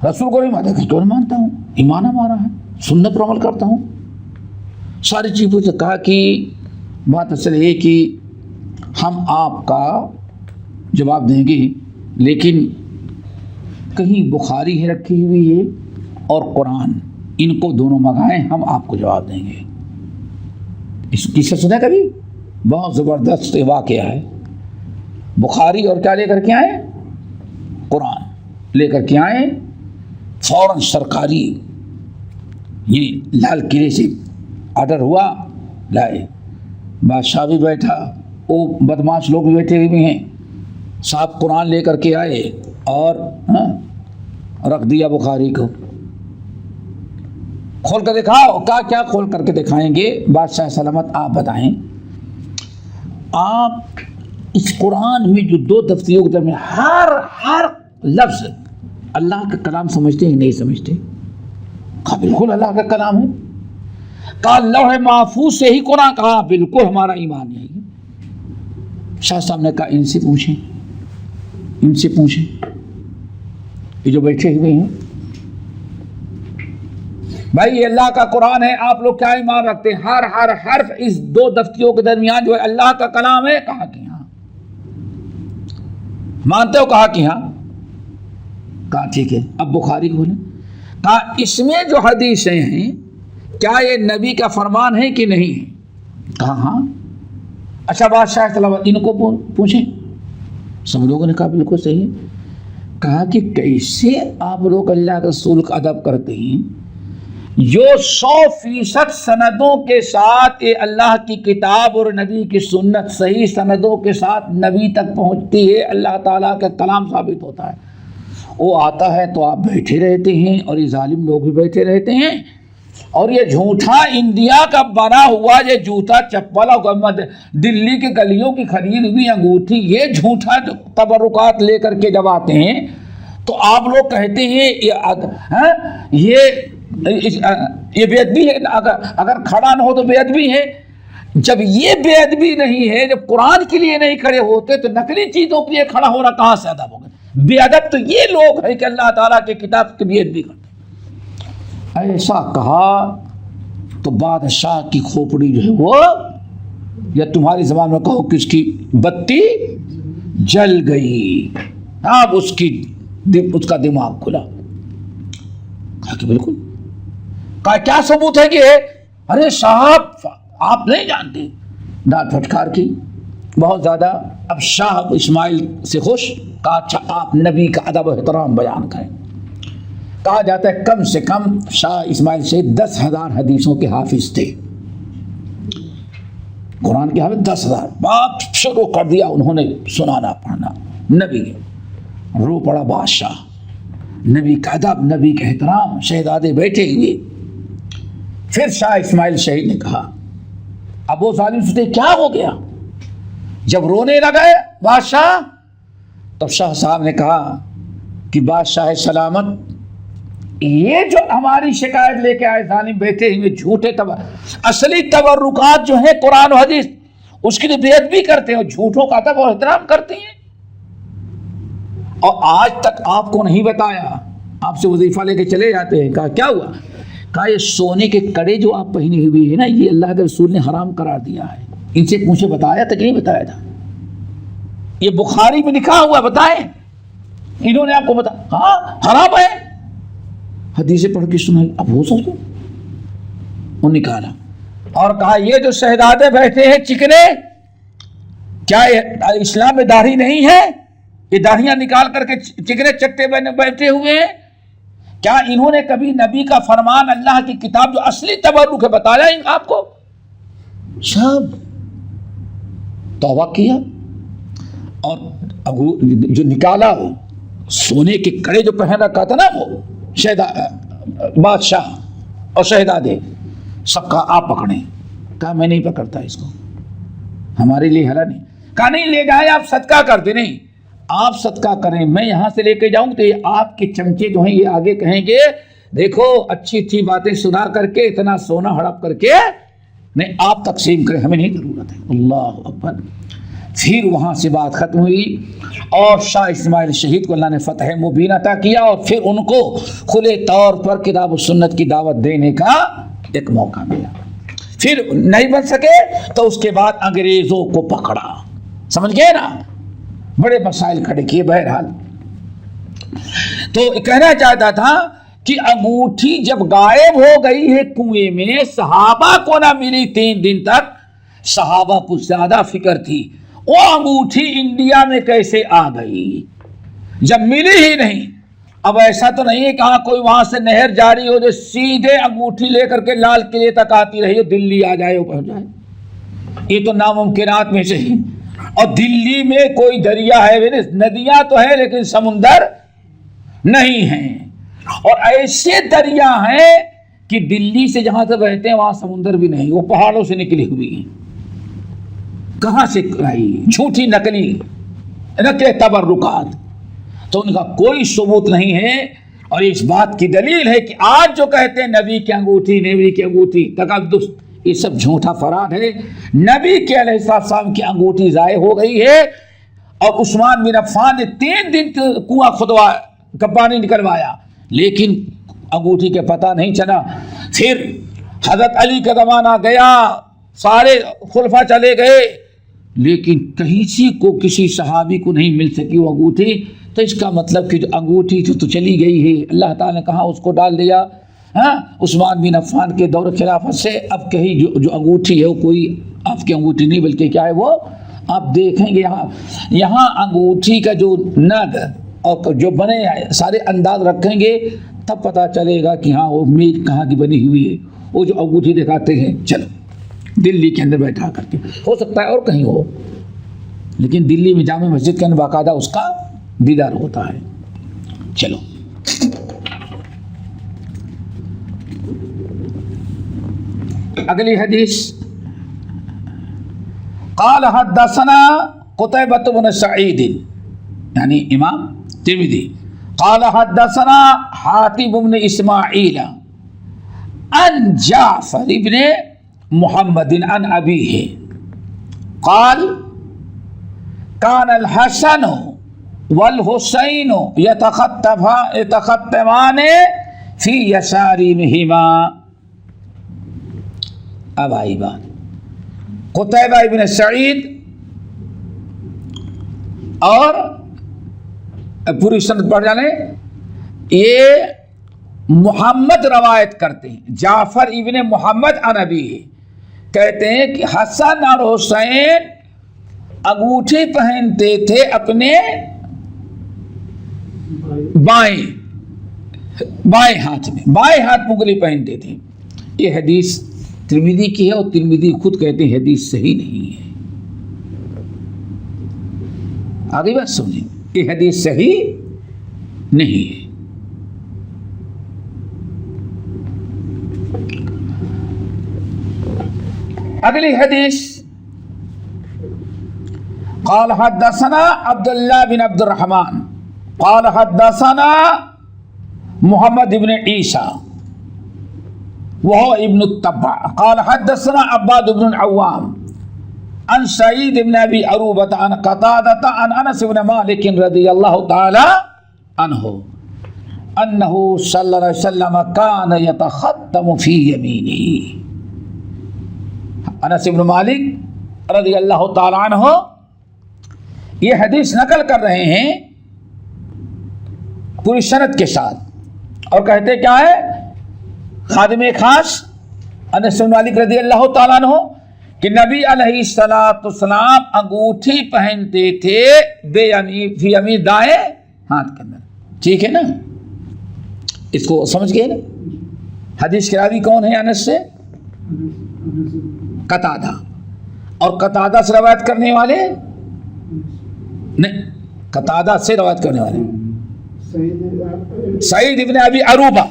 रसूल को नहीं मानते, क्यों नहीं मानता हूँ, ईमान हमारा है, सुन्नत पर अमल करता हूँ, सारी चीज़ों से। कहा कि बात असल है कि हम आपका जवाब देंगे, लेकिन कहीं बुखारी है रखी हुई है और कुरान, इनको दोनों मंगाएं, हम आपको जवाब देंगे। इसकी से सुना कभी? बहुत ज़बरदस्त वाक़या है। बुखारी और क्या लेकर के आए? कुरान लेकर के आए। फ़ौरन सरकारी ये लाल किले से ऑर्डर हुआ, लाए। बादशाह भी बैठा, वो बदमाश लोग भी बैठे हुए हैं, साहब कुरान लेकर के आए और रख दिया बुखारी को। खोल कर दिखाओ। क्या खोल करके दिखाएंगे? बादशाह सलामत आप बताएं, आप इस कुरान में जो 2 दफ्तियों के दरमियान हर लफ्ज़ अल्लाह का कलाम समझते हैं नहीं समझते? कहा बिल्कुल अल्लाह का कलाम है। कहा लौह महफूज से ही कुरान, कहा बिल्कुल हमारा ईमान यही है। शाह साहब ने कहा इनसे पूछें, इनसे पूछें, ये जो बैठे हुए हैं, भाई ये अल्लाह का कुरान है, आप लोग क्या ईमान रखते हैं? हर हर्फ इस 2 दफ्तियों के दरमियान जो है अल्लाह का कलाम है। कहा कि हाँ। मानते हो? कहा कि हाँ। कहा ठीक है। अब बुखारी खोलें, कहा इसमें जो हदीसें हैं क्या ये नबी का फरमान है कि नहीं है? कहा हाँ। अच्छा बादशाह तलबा इनको पूछें। सब लोगों ने कहा बिल्कुल सही है। कहा कि कैसे आप लोग अल्लाह के रसूल का अदब करते हैं जो 100% सनदों के साथ ये अल्लाह की किताब और नबी की सुन्नत सही सनदों के साथ नबी तक पहुंचती है, अल्लाह ताला का कलाम साबित होता है। वो आता है तो आप बैठे रहते हैं और ये जालिम लोग भी बैठे रहते हैं और ये झूठा इंडिया का बना हुआ ये जूता चप्पल और दिल्ली के गलियों की खरीद हुई अंगूठी, ये झूठा तबरुकात लेकर के जब आते हैं तो आप लोग कहते हैं ये बेअदबी है। अगर खड़ा ना हो तो बेअदबी है। जब ये बेअदबी नहीं है, जब कुरान के लिए नहीं खड़े होते तो नकली चीजों के लिए खड़ा होना कहां से अदब होगा? बेअदब तो ये लोग हैं कि अल्लाह ताला के किताब की बेअदबी करते। ऐसा कहा तो बादशाह की खोपड़ी जो है वो, या तुम्हारी जबान में कहो कि उसकी बत्ती जल गई। अब उसका दिमाग खुला। कहा कि बिल्कुल। कहा क्या सबूत है कि अरे साहब आप नहीं जानते। डांट फटकार की बहुत ज्यादा। अब शाह इस्माइल से खुश। कहा अच्छा आप नबी का अदब और एहतराम बयान करें। कहा जाता है कम से कम शाह इस्माइल से 10,000 हदीसों के हाफिज थे। कुरान के हाफिज 10,000। बात शुरू कर दिया उन्होंने सुनाना पढ़ना नबी के। रो पड़ा बादशाह। नबी का अदब, नबी का एहतराम, शहजादे बैठे हुए। फिर शाह इस्माइल शहीद ने कहा, अब वो जालिम सोचते क्या हो गया। जब रोने लगे बादशाह तब शाह साहब ने कहा कि बादशाह सलामत, ये जो हमारी शिकायत लेके आए जालिम बैठे हुए झूठे असली तबरुकात जो है कुरान और हदीस उसकी तो बेअदबी करते हैं और झूठों का अदब और एहतराम करते हैं। और आज तक आपको नहीं बताया, आपसे वजीफा लेके चले जाते हैं। कहा क्या हुआ? कहा ये सोने के कड़े जो आप पहने हुए हैं ना, ये अल्लाह के रसूल ने हराम करार दिया है। इनसे पूछे बताया था कि नहीं बताया था? ये बुखारी में लिखा हुआ, बताएं इन्होंने आपको बताया? हाँ हराम है। हदीसें पढ़ के सुनाई। अब हो सकते वो निकाला और कहा ये जो शहजादे बैठे हैं चिकने, क्या इस्लाम में दाढ़ी नहीं है? ये दाढ़ियां निकाल करके चिकने चट्टे बैठे हुए हैं। क्या इन्होंने कभी नबी का फरमान, अल्लाह की किताब जो असली तबरुक है बताया आपको? सब तौबा किया और जो निकाला वो सोने के कड़े जो पहन रखा था ना वो बादशाह और शहजादे सबका आप पकड़े। कहा मैं नहीं पकड़ता इसको, हमारे लिए हला नहीं। कहा नहीं ले जाए आप सदका कर दे। नहीं आप सदका करें, मैं यहां से लेके जाऊं तो ये आपके चमचे जो हैं ये आगे कहेंगे देखो अच्छी अच्छी बातें सुना करके इतना सोना हड़प करके नहीं आप तकसीम करें, हमें नहीं जरूरत है। अल्लाह अकबर। फिर वहां से बात खत्म हुई और शाह इस्माइल शहीद को अल्लाह ने फतह मुबीन अता किया और फिर उनको खुले तौर पर किताब सुन्नत की दावत देने का एक मौका मिला। फिर नहीं बन सके तो उसके बाद अंग्रेजों को पकड़ा। समझ गए ना? बड़े मसाइल खड़े किए। बहरहाल तो कहना चाहता था कि अंगूठी जब गायब हो गई है कुएं में, सहाबा को ना मिली 3 दिन तक, सहाबा को ज्यादा फिक्र थी वो अंगूठी इंडिया में कैसे आ गई जब मिली ही नहीं। अब ऐसा तो नहीं है कहा कोई वहां से नहर जारी हो जो सीधे अंगूठी लेकर के लाल किले तक आती रही हो, दिल्ली आ जाए वो पहुंच जाए। ये तो नामुमकिनात में से ही। और दिल्ली में कोई दरिया है, नदियां तो है लेकिन समुंदर नहीं है। और ऐसे दरिया हैं कि दिल्ली से जहां से बहते हैं वहां समुंदर भी नहीं, वो पहाड़ों से निकली हुई है। कहां से आई? झूठी नकली नकले तबरुकात। तो उनका कोई सबूत नहीं है। और इस बात की दलील है कि आज जो कहते हैं नबी की अंगूठी तकद्दुस, ये सब झूठा फराड है। नबी के अलैहिस्सलाम की अंगूठी ज़ाय हो गई है और उस्मान बिन अफ़्फ़ान ने 3 दिन कुआं खुदवा का पानी निकलवाया लेकिन अंगूठी के पता नहीं चला। फिर हजरत अली का ज़माना गया, सारे खुलफा चले गए, लेकिन कहीं से को किसी सहाबी को नहीं मिल सकी वो अंगूठी, तो इसका मतलब कि जो अंगूठी तो चली गई है, अल्लाह ताला ने कहाँ उसको डाल दिया। हाँ, उस्मान बिन अफ़्फ़ान के दौर खिलाफत से अब कहीं जो अंगूठी है वो कोई आपकी अंगूठी नहीं बल्कि क्या है वो, आप देखेंगे यहाँ अंगूठी का जो नग और जो बने सारे अंदाज रखेंगे तब पता चलेगा कि हाँ वो मेज कहाँ की बनी हुई है। वो जो अंगूठी दिखाते हैं, चलो दिल्ली के अंदर बैठा करके, हो सकता है और कहीं हो, लेकिन दिल्ली में जामे मस्जिद के अंदर बाकायदा उसका दीदार होता है। चलो अगली हदीस, क़ाल हद्दसना क़ुतैबा बिन सईद, यानी इमाम तिर्मिज़ी, क़ाल हद्दसना हातिम बिन इस्माईल अन जाफ़र इब्न मुहम्मद अन अबीही क़ाल कान अल हसन वल हुसैन यतख़त्तमान फ़ी यसारिहिमा। अब आई बात, क़ुतैबा इब्न सईद और पूरी सनद पढ़ जाने, ये मोहम्मद रवायत करते हैं, जाफर इब्न मोहम्मद अनबी कहते हैं कि हसन और हुसैन अंगूठी पहनते थे अपने बाएं हाथ में, बाएं हाथ उंगली पहनते थे। ये हदीस तिर्मिज़ी की है और तिर्मिज़ी खुद कहते हैं हदीस सही नहीं है। आगे बात समझें, ये हदीस सही नहीं है। अगली हदीस, क़ाल हद्दसना अब्दुल्लाह बिन अब्दुर्रहमान क़ाल हद्दसना मुहम्मद इब्न ईसा वह इब्न तब्बा क़ाल हद्दसना अब्बाद इब्न अव्वाम अन सईद इब्न अबी अरूबा अन क़तादा अन अनस इब्न मालिक रज़ियल्लाहु तआला अन्हु अन्नहु सल्लल्लाहु अलैहि वसल्लम कान यतख़त्तमु फ़ी यमीनिही। अनस इब्न मालिक रज़ियल्लाहु तआला अन्हु ये हदीस नकल कर रहे हैं पूरी सनद के साथ, और कहते क्या है, खादिम खास अनस इब्न मालिक रज़ियल्लाहु तआला अन्हु कि नबी अलैहिस्सलाम अंगूठी पहनते थे बेयमीन दाएं हाथ के अंदर। ठीक है ना, इसको समझ गए ना। हदीस के रावी कौन है अनस से? कतादा, और कतादा से रवायत करने वाले नहीं, कतादा से रवायत करने वाले सईद इब्न अबी अरूबा,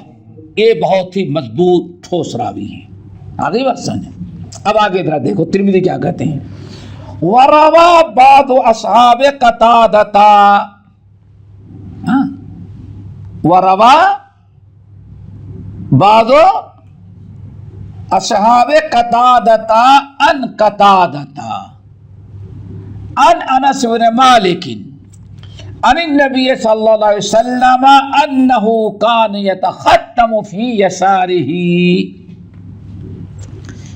ये बहुत ही मजबूत ठोस रावी हैं। आगे बात समझे। अब आगे जरा देखो तिर्मिज़ी क्या कहते हैं, वरवा बादु अस्हाब कतादता, वरवा बादु अस्हाब कतादता अन कतादता अन अनस इब्न मालिक अन नबी सल्लल्लाहु अलैहि वसल्लम अन्नहु कान यतख़त्तमु फ़ी यसारिही।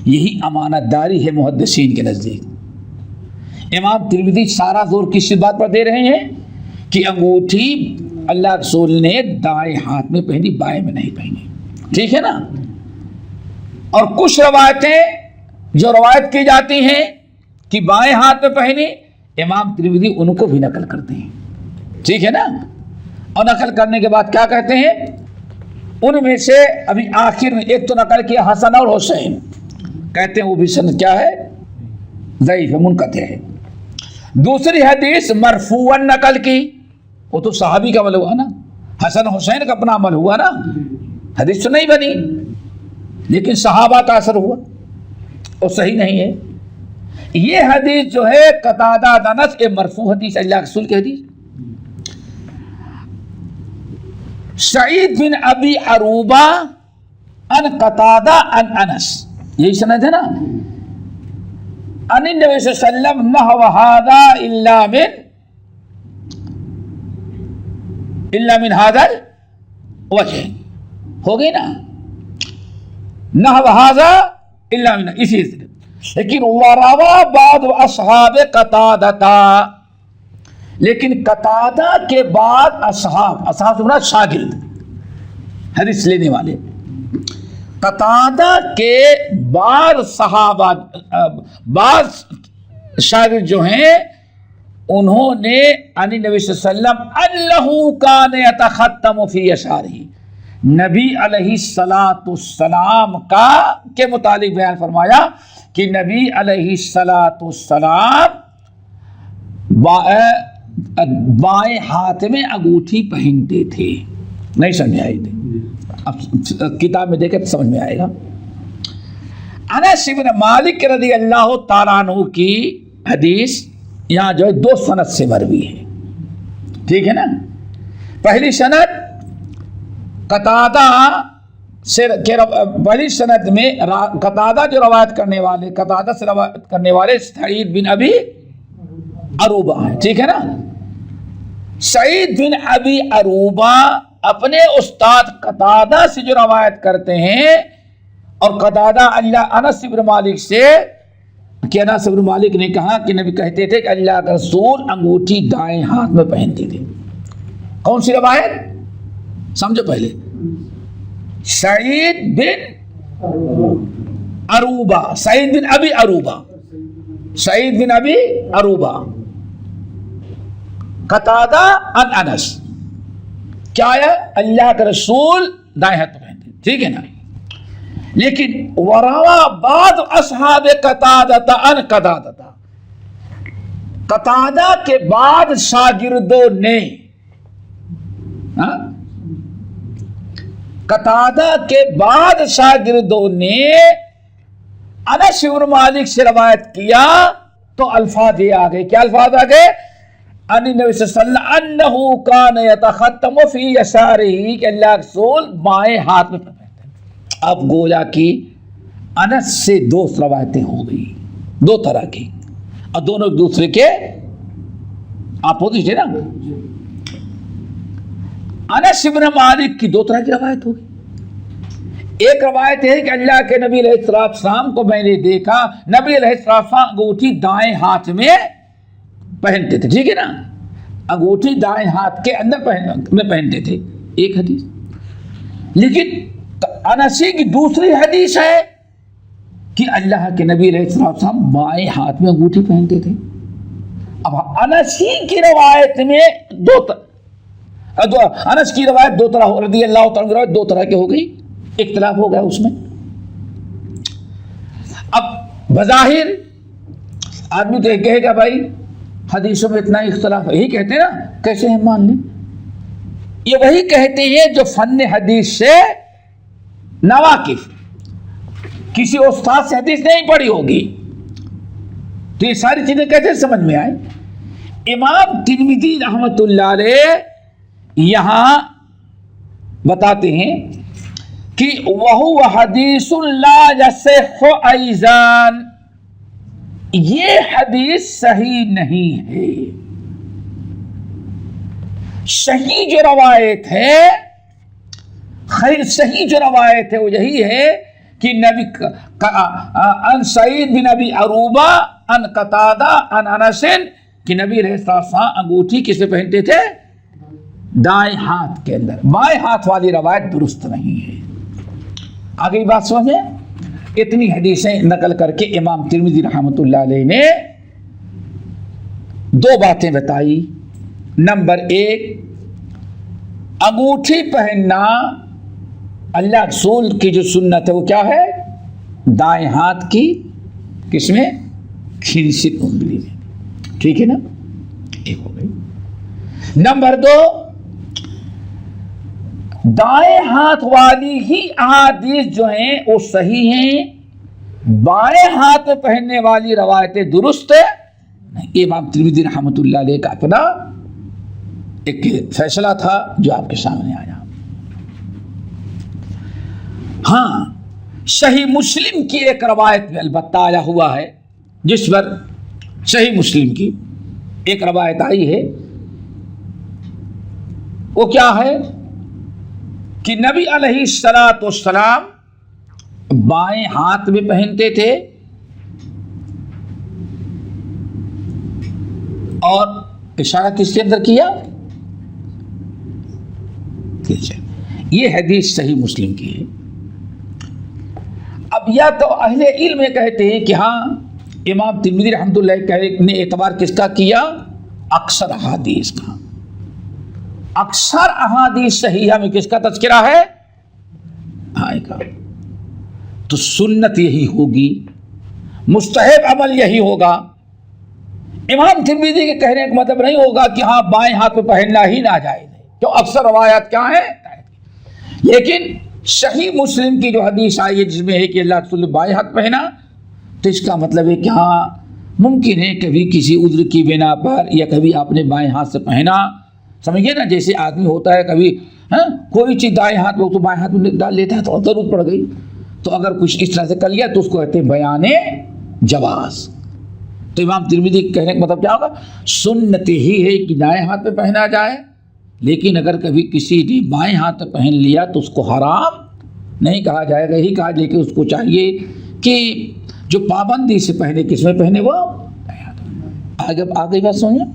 यही अमानतदारी है मुहद्दिसीन के नज़दीक। इमाम तिर्मिज़ी सारा जोर किस बात पर दे रहे हैं कि अंगूठी अल्लाह रसूल ने दाएं हाथ में पहनी, बाएं में नहीं पहनी। ठीक है ना। और कुछ रवायतें जो रवायत की जाती हैं कि बाएं हाथ में पहनी, इमाम तिर्मिज़ी उनको भी नकल करते हैं। ठीक है ना। और नकल करने के बाद क्या कहते हैं, उनमें से अभी आखिर में एक तो नकल किया हसन और हुसैन, कहते हैं वो भी सनद क्या है, ज़ईफ़ है, मुनक़ती है। दूसरी हदीस मरफूअन नकल की, वो तो सहाबी का अमल हुआ ना, हसन हुसैन का अपना अमल हुआ ना, हदीस तो नहीं बनी, लेकिन सहाबा का असर हुआ, और सही नहीं है। ये हदीस जो है कतादा अनस, ये मरफू हदीस, अल्लाह के रसूल की हदीस। सईद बिन अबी अरूबा अन कतादा अन अनस, यही सनद है ना। अन नबी सल्लल्लाहु अलैहि वसल्लम नहव हादा इल्ला मिन हादल वजह, हो गई ना, नहव हादा इल्ला मिन, इसी लेकिन वरवा बाद असहाब कतादता, लेकिन कतादा के बाद असहाब सुना शागिर्द, हदीस लेने वाले, कतादा के बाद सहाबा बाद शागिर्द जो हैं उन्होंने अनी नबी सल्लल्लाहु अलैहि वसल्लम अन्नहु कान यतखत्तमु फी यशारिही, नबी अलैहिस्सलाम का के मुतालिक बयान फरमाया कि नबी अलैहिस्सलाम बाएं हाथ में अंगूठी पहनते थे। नहीं समझ आई थी, अब किताब में देखे तो समझ में आएगा। अनस इब्न मालिक रज़ी अल्लाह तआला अन्हु की हदीस यहाँ जो है 2 सनद से मरवी है, ठीक है ना। पहली सनद कतादा से पहली सनद में कतादा जो रवायत करने वाले, कतादा से रवायत करने वाले सईद बिन अबी अरूबा है, ठीक है ना। सईद बिन अबी अरूबा अपने उस्ताद कतादा से जो रवायत करते हैं, और कतादा अल्लाह अनस इब्न मालिक से कि अनस इब्न मालिक ने कहा कि नबी कहते थे कि अल्लाह का रसूल अंगूठी दाएं हाथ में पहनते थे। कौन सी रवायत समझो पहले, सईद बिन अरूबा, सईद बिन अबी अरूबा, सईद बिन अबी अरूबा, कतादा अन अनस, क्या है, अल्लाह के रसूल दाएं हाथ में पहनते, ठीक है ना। लेकिन वरवा बाद असहाब कतादा अन कतादा, कतादा के बाद शागिर्दों ने, कतादा के बाद शागिर्दों ने अनस इब्न मालिक से रवायत किया तो अल्फाज ये आ गए, क्या अल्फाज आ गए, अन नबी सल्लल्लाहु अन्नहु कान यतखत्तमु फी यसारिही, कि अल्लाह के रसूल बाएं हाथ में पहनते। अब गोया की अनस से 2 रवायतें हो गई, 2 तरह की, और दोनों एक दूसरे के अपोजिट है ना। अनस इब्न मालिक की 2 तरह की रवायत हो गई। एक रवायत है कि अल्लाह के नबी अलैहिस्सलाम को मैंने देखा, नबी अलैहिस्सलाम अंगूठी दाएं हाथ में पहनते थे, ठीक है ना, अंगूठी दाएं हाथ के अंदर पहनते थे, एक हदीस। लेकिन अनसी की दूसरी हदीस है कि अल्लाह के नबी अलैहिस्सलाम बाएं हाथ में अंगूठी पहनते थे। अब अनसी की रवायत में अनस की रवायत 2 तरह, रज़ी अल्लाह तआला रवायत 2 तरह की हो गई, इख्तिलाफ हो गया उसमें। अब बज़ाहिर आदमी तो कहेगा भाई हदीसों में इतना इख्तिलाफ, यही कहते हैं ना, कैसे हम मान लें। ये वही कहते हैं जो फन हदीस से नवाकिफ, किसी उस्ताद से हदीस नहीं पढ़ी होगी, तो ये सारी चीजें कैसे समझ में आए। इमाम तिर्मिज़ी रहमतुल्लाह अलैह यहां बताते हैं कि वह हदीसुन ला यसिहु ऐज़ान, ये हदीस सही नहीं है। सही जो रवायत है, खैर सही जो रवायत है वो यही है कि नबी अन सईद बिन अबी अरूबा अन कतादा अन अनस कि नबी अलैहिस्सलाम अंगूठी किसे पहनते थे, दाएं हाथ के अंदर। बाएं हाथ वाली रवायत दुरुस्त नहीं है। आगे बात समझे। इतनी हदीसें नकल करके इमाम तिर्मिज़ी रहमतुल्लाह अलैह ने 2 बातें बताई। नंबर 1, अंगूठी पहनना अल्लाह रसूल की जो सुन्नत है वो क्या है, दाएं हाथ की, किसमें, खिंसी उंगली में, ठीक है ना, एक हो गई। नंबर 2, दाएं हाथ वाली ही अहादीस जो हैं वो सही हैं, बाएं हाथ में पहनने वाली रवायतें दुरुस्त है। इमाम तिर्मिज़ी रहमतुल्लाह अलैह का अपना एक फैसला था जो आपके सामने आया। हाँ, सही मुस्लिम की एक रवायत में अलबत्ता आया हुआ है, जिस पर सही मुस्लिम की एक रवायत आई है, वो क्या है कि नबी अलैहिस्सलातु वस्सलाम बाएं हाथ में पहनते थे और इशारा किसके अंदर किया? ये हदीस सही मुस्लिम की है। अब या तो अहले इल्म कहते हैं कि हाँ, इमाम तिर्मिज़ी रहमतुल्लाह ने एतबार किसका किया? अक्सर अहादीस का। अक्सर अहादीस सहीहा में किसका तज़किरा है? आएगा। तो सुन्नत यही होगी, मुस्तहब अमल यही होगा। इमाम तिर्मिज़ी के कहने का मतलब नहीं होगा कि हाँ बाएं हाथ में पहनना ही ना जायज़ है, तो अक्सर रवायत क्या है। लेकिन सही मुस्लिम की जो हदीस आई है जिसमें है कि अल्लाह के रसूल ने बाएं हाथ पहना, तो इसका मतलब है कि हाँ मुमकिन है कभी किसी उज्र की बिना पर या कभी आपने बाएं हाथ से पहना, समझिए ना, जैसे आदमी होता है कभी कोई चीज़ दाएं हाथ में तो बाएं हाथ में डाल लेता है तो ज़रूरत पड़ गई, तो अगर कुछ इस तरह से कर लिया तो उसको कहते हैं बयाने जवाज़। तो इमाम तिर्मिज़ी कहने का मतलब क्या होगा? सुन्नत ही है कि दाएं हाथ में पहना जाए, लेकिन अगर कभी किसी ने बाएं हाथ में पहन लिया तो उसको हराम नहीं कहा जाएगा, ही कहा। लेकिन उसको चाहिए कि जो पाबंदी से पहने, किसमें पहने? वो आगे बात सुनिए,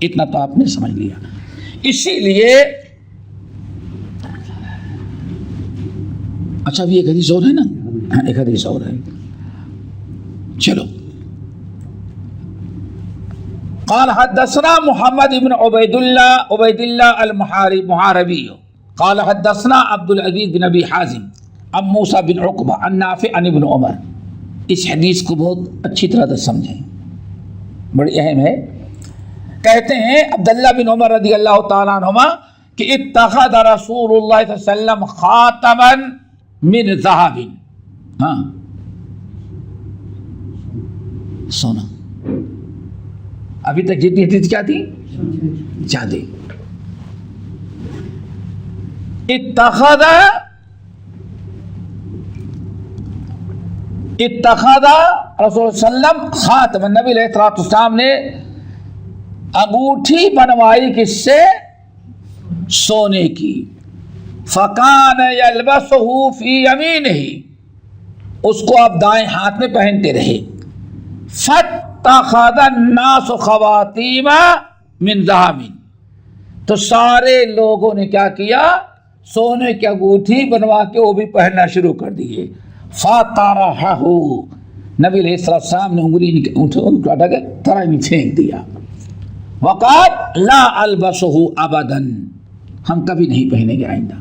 इतना तो आपने समझ लिया। इसीलिए अच्छा, अभी एक हदीस और है ना, एक हदीस और है, चलो। क़ाल हद्दसना मुहम्मद इब्न उबैदिल्लाह अल-मुहारबी क़ाल हद्दसना अब्दुल अज़ीज़ बिन अबी हाज़िम अन मूसा बिन उक़बा अन नाफ़ि अन इब्न उमर। इस हदीस को बहुत अच्छी तरह से समझें, बड़ी अहम है। कहते हैं अब्दुल्लाह बिन उमर रज़ियल्लाहु ताला अन्हुमा कि इत्तख़ज़ रसूलुल्लाह सल्लल्लाहु अलैहि वसल्लम ख़ातमन मिन ज़हाबिन। हाँ, सोना। अभी तक जितनी हदीस क्या थी? चांदी। इत्तख़ज़ रसूल सल्लम ख़ातमन, नबी अलैहिस्सलाम ने अंगूठी बनवाई किससे? सोने की। फ़कान यल्बसहु फ़ी यमीनिही, उसको आप दाएं हाथ में पहनते रहे। फत्तख़ज़न्नास ख़वातीमा मिन ज़हाबिन, तो सारे लोगों ने क्या किया? सोने की अंगूठी बनवा के वो भी पहनना शुरू कर दिए। फ़तरहहु, नबी अलैहिस्सलाम ने उंगली उठा के तराई में फेंक दिया। वक़ाल ला अल्बसहु अबदन, हम कभी नहीं पहनेंगे आइंदा।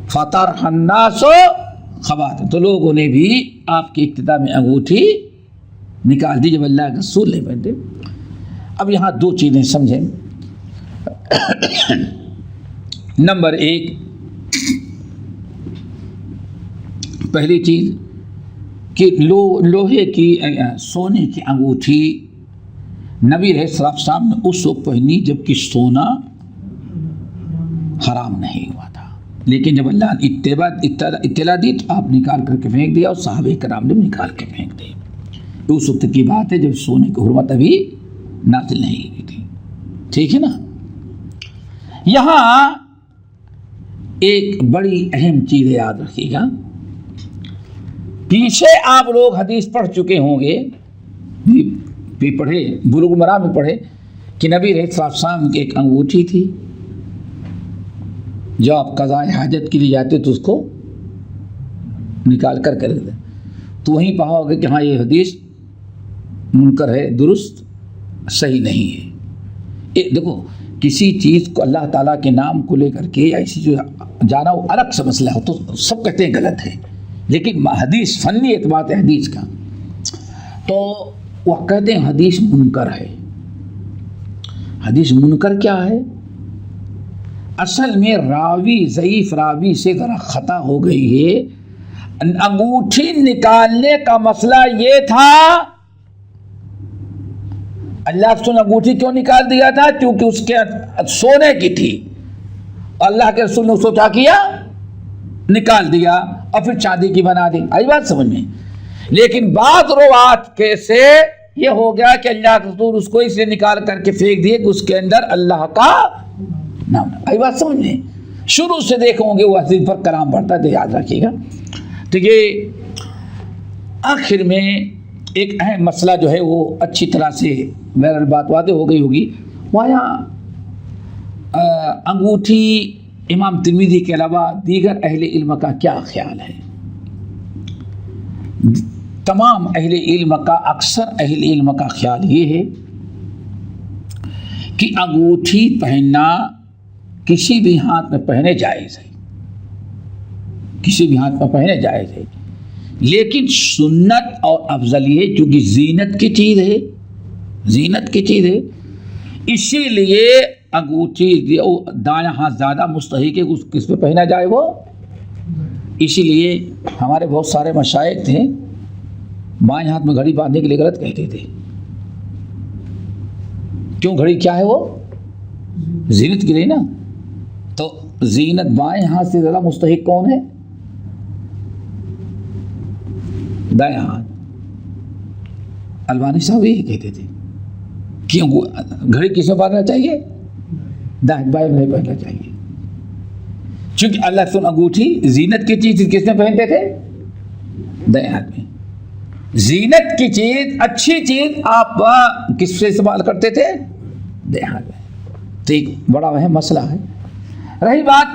फतरहन्नास ख़वातीम, तो लोगों ने भी आपकी इक्तिदा में अंगूठी निकाल दी जब अल्लाह के रसूल नहीं पहनते। अब यहाँ दो चीज़ें समझें। नंबर एक, पहली चीज़ कि लोहे की सोने की अंगूठी नबी अलैहिस्सलाम ने उस वक्त पहनी जबकि सोना हराम नहीं हुआ था, लेकिन जब अल्लाह ने इत्तला दी तो आप निकाल करके फेंक दिया और सहाबे कराम ने निकाल के फेंक दिया। उस वक्त की बात है जब सोने की हुर्मत अभी नाज़िल नहीं हुई थी, ठीक है ना। यहाँ एक बड़ी अहम चीज़ याद रखिएगा। पीछे आप लोग हदीस पढ़ चुके होंगे, भी पढ़े, बुलुग़ुल मराम में पढ़े कि नबी अलैहिस्सलाम की एक अंगूठी थी, जो आप क़ज़ाए हाजत के लिए जाते तो उसको निकाल कर कर देते, तो वहीं पाओगे कि हाँ ये हदीस मुनकर है, दुरुस्त सही नहीं है। देखो, किसी चीज़ को अल्लाह ताला के नाम को लेकर के ऐसी जो जाना वो अलग सा मसला हो, तो सब कहते हैं गलत है, लेकिन हदीस फन्नी एतबार है हदीस का, तो वह कहते हैं हदीस मुनकर है। हदीस मुनकर क्या है? असल में रावी ज़ईफ़ रावी से ज़रा ख़ता हो गई है। अंगूठी निकालने का मसला ये था, अल्लाह के रसूल ने अंगूठी क्यों निकाल दिया था? क्योंकि उसके सोने की थी, अल्लाह के रसूल ने उसको क्या किया? निकाल दिया और फिर चांदी की बना दी। आई बात समझ में? लेकिन बाद रवात के से ये हो गया कि अल्लाह के रसूल उसको इसलिए निकाल करके फेंक दिए कि उसके अंदर अल्लाह का नाम। आई बात समझ में? शुरू से देखोगे वो हदीस पर कलाम बढ़ता है, तो याद रखिएगा। तो ये आखिर में एक अहम मसला जो है वो अच्छी तरह से मेरी बात वादे हो गई होगी। वहाँ अंगूठी इमाम तिर्मिज़ी के अलावा दीगर अहले इल्म का क्या ख्याल है? तमाम अहले इल्म का, अक्सर अहले इल्म का ख्याल ये है कि अंगूठी पहनना किसी भी हाथ में पहने जायज़ है, किसी भी हाथ में पहने जायज़ है, लेकिन सुन्नत और अफजल ये क्योंकि जीनत की चीज़ है, जीनत की चीज़ है, इसीलिए अंगूठी दायां हाथ ज़्यादा मुस्तहिक है उस किस पे पहना जाए वो। इसीलिए हमारे बहुत सारे मशाइख थे बाएं हाथ में घड़ी बांधने के लिए गलत कहते थे। क्यों? घड़ी क्या है वो? जीनत के लिए ना। तो जीनत बाएं हाथ से ज़्यादा मुस्तहिक कौन है? दायां हाथ। अलबानी साहब यही कहते थे कि घड़ी किस में बांधना चाहिए? दाएं, बाएं में नहीं पहनना चाहिए, क्योंकि अल्लाह सुन अंगूठी जीनत की चीज़ किस में पहनते थे? दाएं हाथ में। जीनत की चीज़, अच्छी चीज़ आप किस से इस्तेमाल करते थे? दाएं हाथ में। तो एक बड़ा वह मसला है। रही बात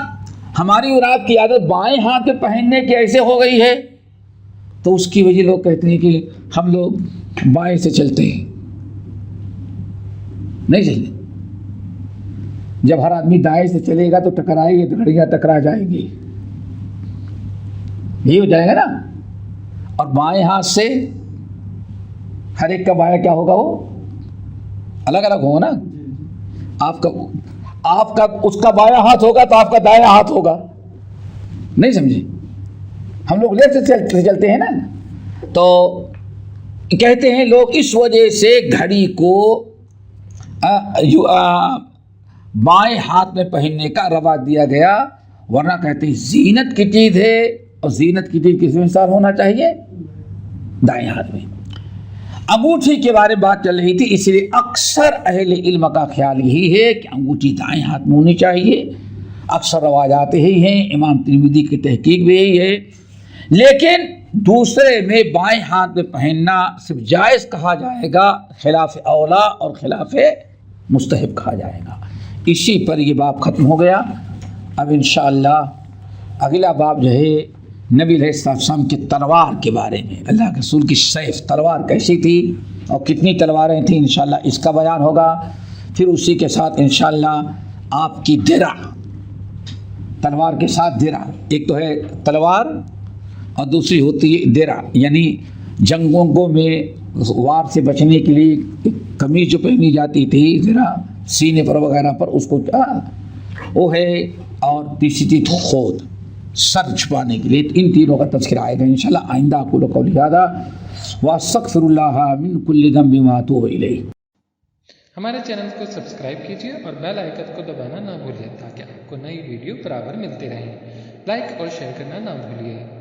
हमारी और आपकी आदत बाएं हाथ में पहनने की ऐसे हो गई है, तो उसकी वजह लोग कहते हैं कि हम लोग बाएं से चलते हैं। नहीं चलते। जब हर आदमी दाएं से चलेगा तो टकराएगी, तो घड़ियाँ टकरा जाएंगी, ये हो जाएगा ना। और बाएं हाथ से हर एक का बायां क्या होगा? वो अलग अलग होगा ना। आपका उसका बायां हाथ होगा तो आपका दायां हाथ होगा। नहीं समझे? हम लोग लेफ्ट से चलते हैं ना। तो कहते हैं लोग इस वजह से घड़ी को बाएं हाथ में पहनने का रवा दिया गया, वरना कहते हैं जीनत की चीज़ है और जीनत की चीज़ किस में इस्तेमाल होना चाहिए? दाएं हाथ में। अंगूठी के बारे में बात चल रही थी, इसलिए अक्सर अहले इल्म का ख्याल यही है कि अंगूठी दाएं हाथ में होनी चाहिए। अक्सर रवाजात ही हैं, इमाम तिर्मिज़ी की तहकीक भी यही है। लेकिन दूसरे में बाएं हाथ में पहनना सिर्फ जायज़ कहा जाएगा, खिलाफ औला और खिलाफ मुस्तहब कहा जाएगा। इसी पर ये बाब ख़त्म हो गया। अब इंशाअल्लाह अगला बाब जो है नबी अलैहिस्सलाम की तलवार के बारे में, अल्लाह के रसूल की सैफ तलवार कैसी थी और कितनी तलवारें थी, इंशाअल्लाह इसका बयान होगा। फिर उसी के साथ इंशाअल्लाह आपकी दिरा, तलवार के साथ दिरा, एक तो है तलवार और दूसरी होती है दिरा, यानी जंगों में वार से बचने के लिए कमीज जो पहनी जाती थी दिरा, सीने पर वगैरह पर, उसको वो है। और तीसरी चीज़ खोद, सर छुपाने के लिए। इन तीनों का तज़किरा आएगा इंशाअल्लाह आइंदा। अक़ूलु क़ौली हाज़ा व अस्तग़फ़िरुल्लाह मिन कुल्लि ज़ंबिन व अतूबु इलैह। हमारे चैनल को सब्सक्राइब कीजिए और बेल आइकन को दबाना ना भूलिए ताकि आपको नई वीडियो बराबर मिलती रहें। लाइक और शेयर करना ना भूलिए।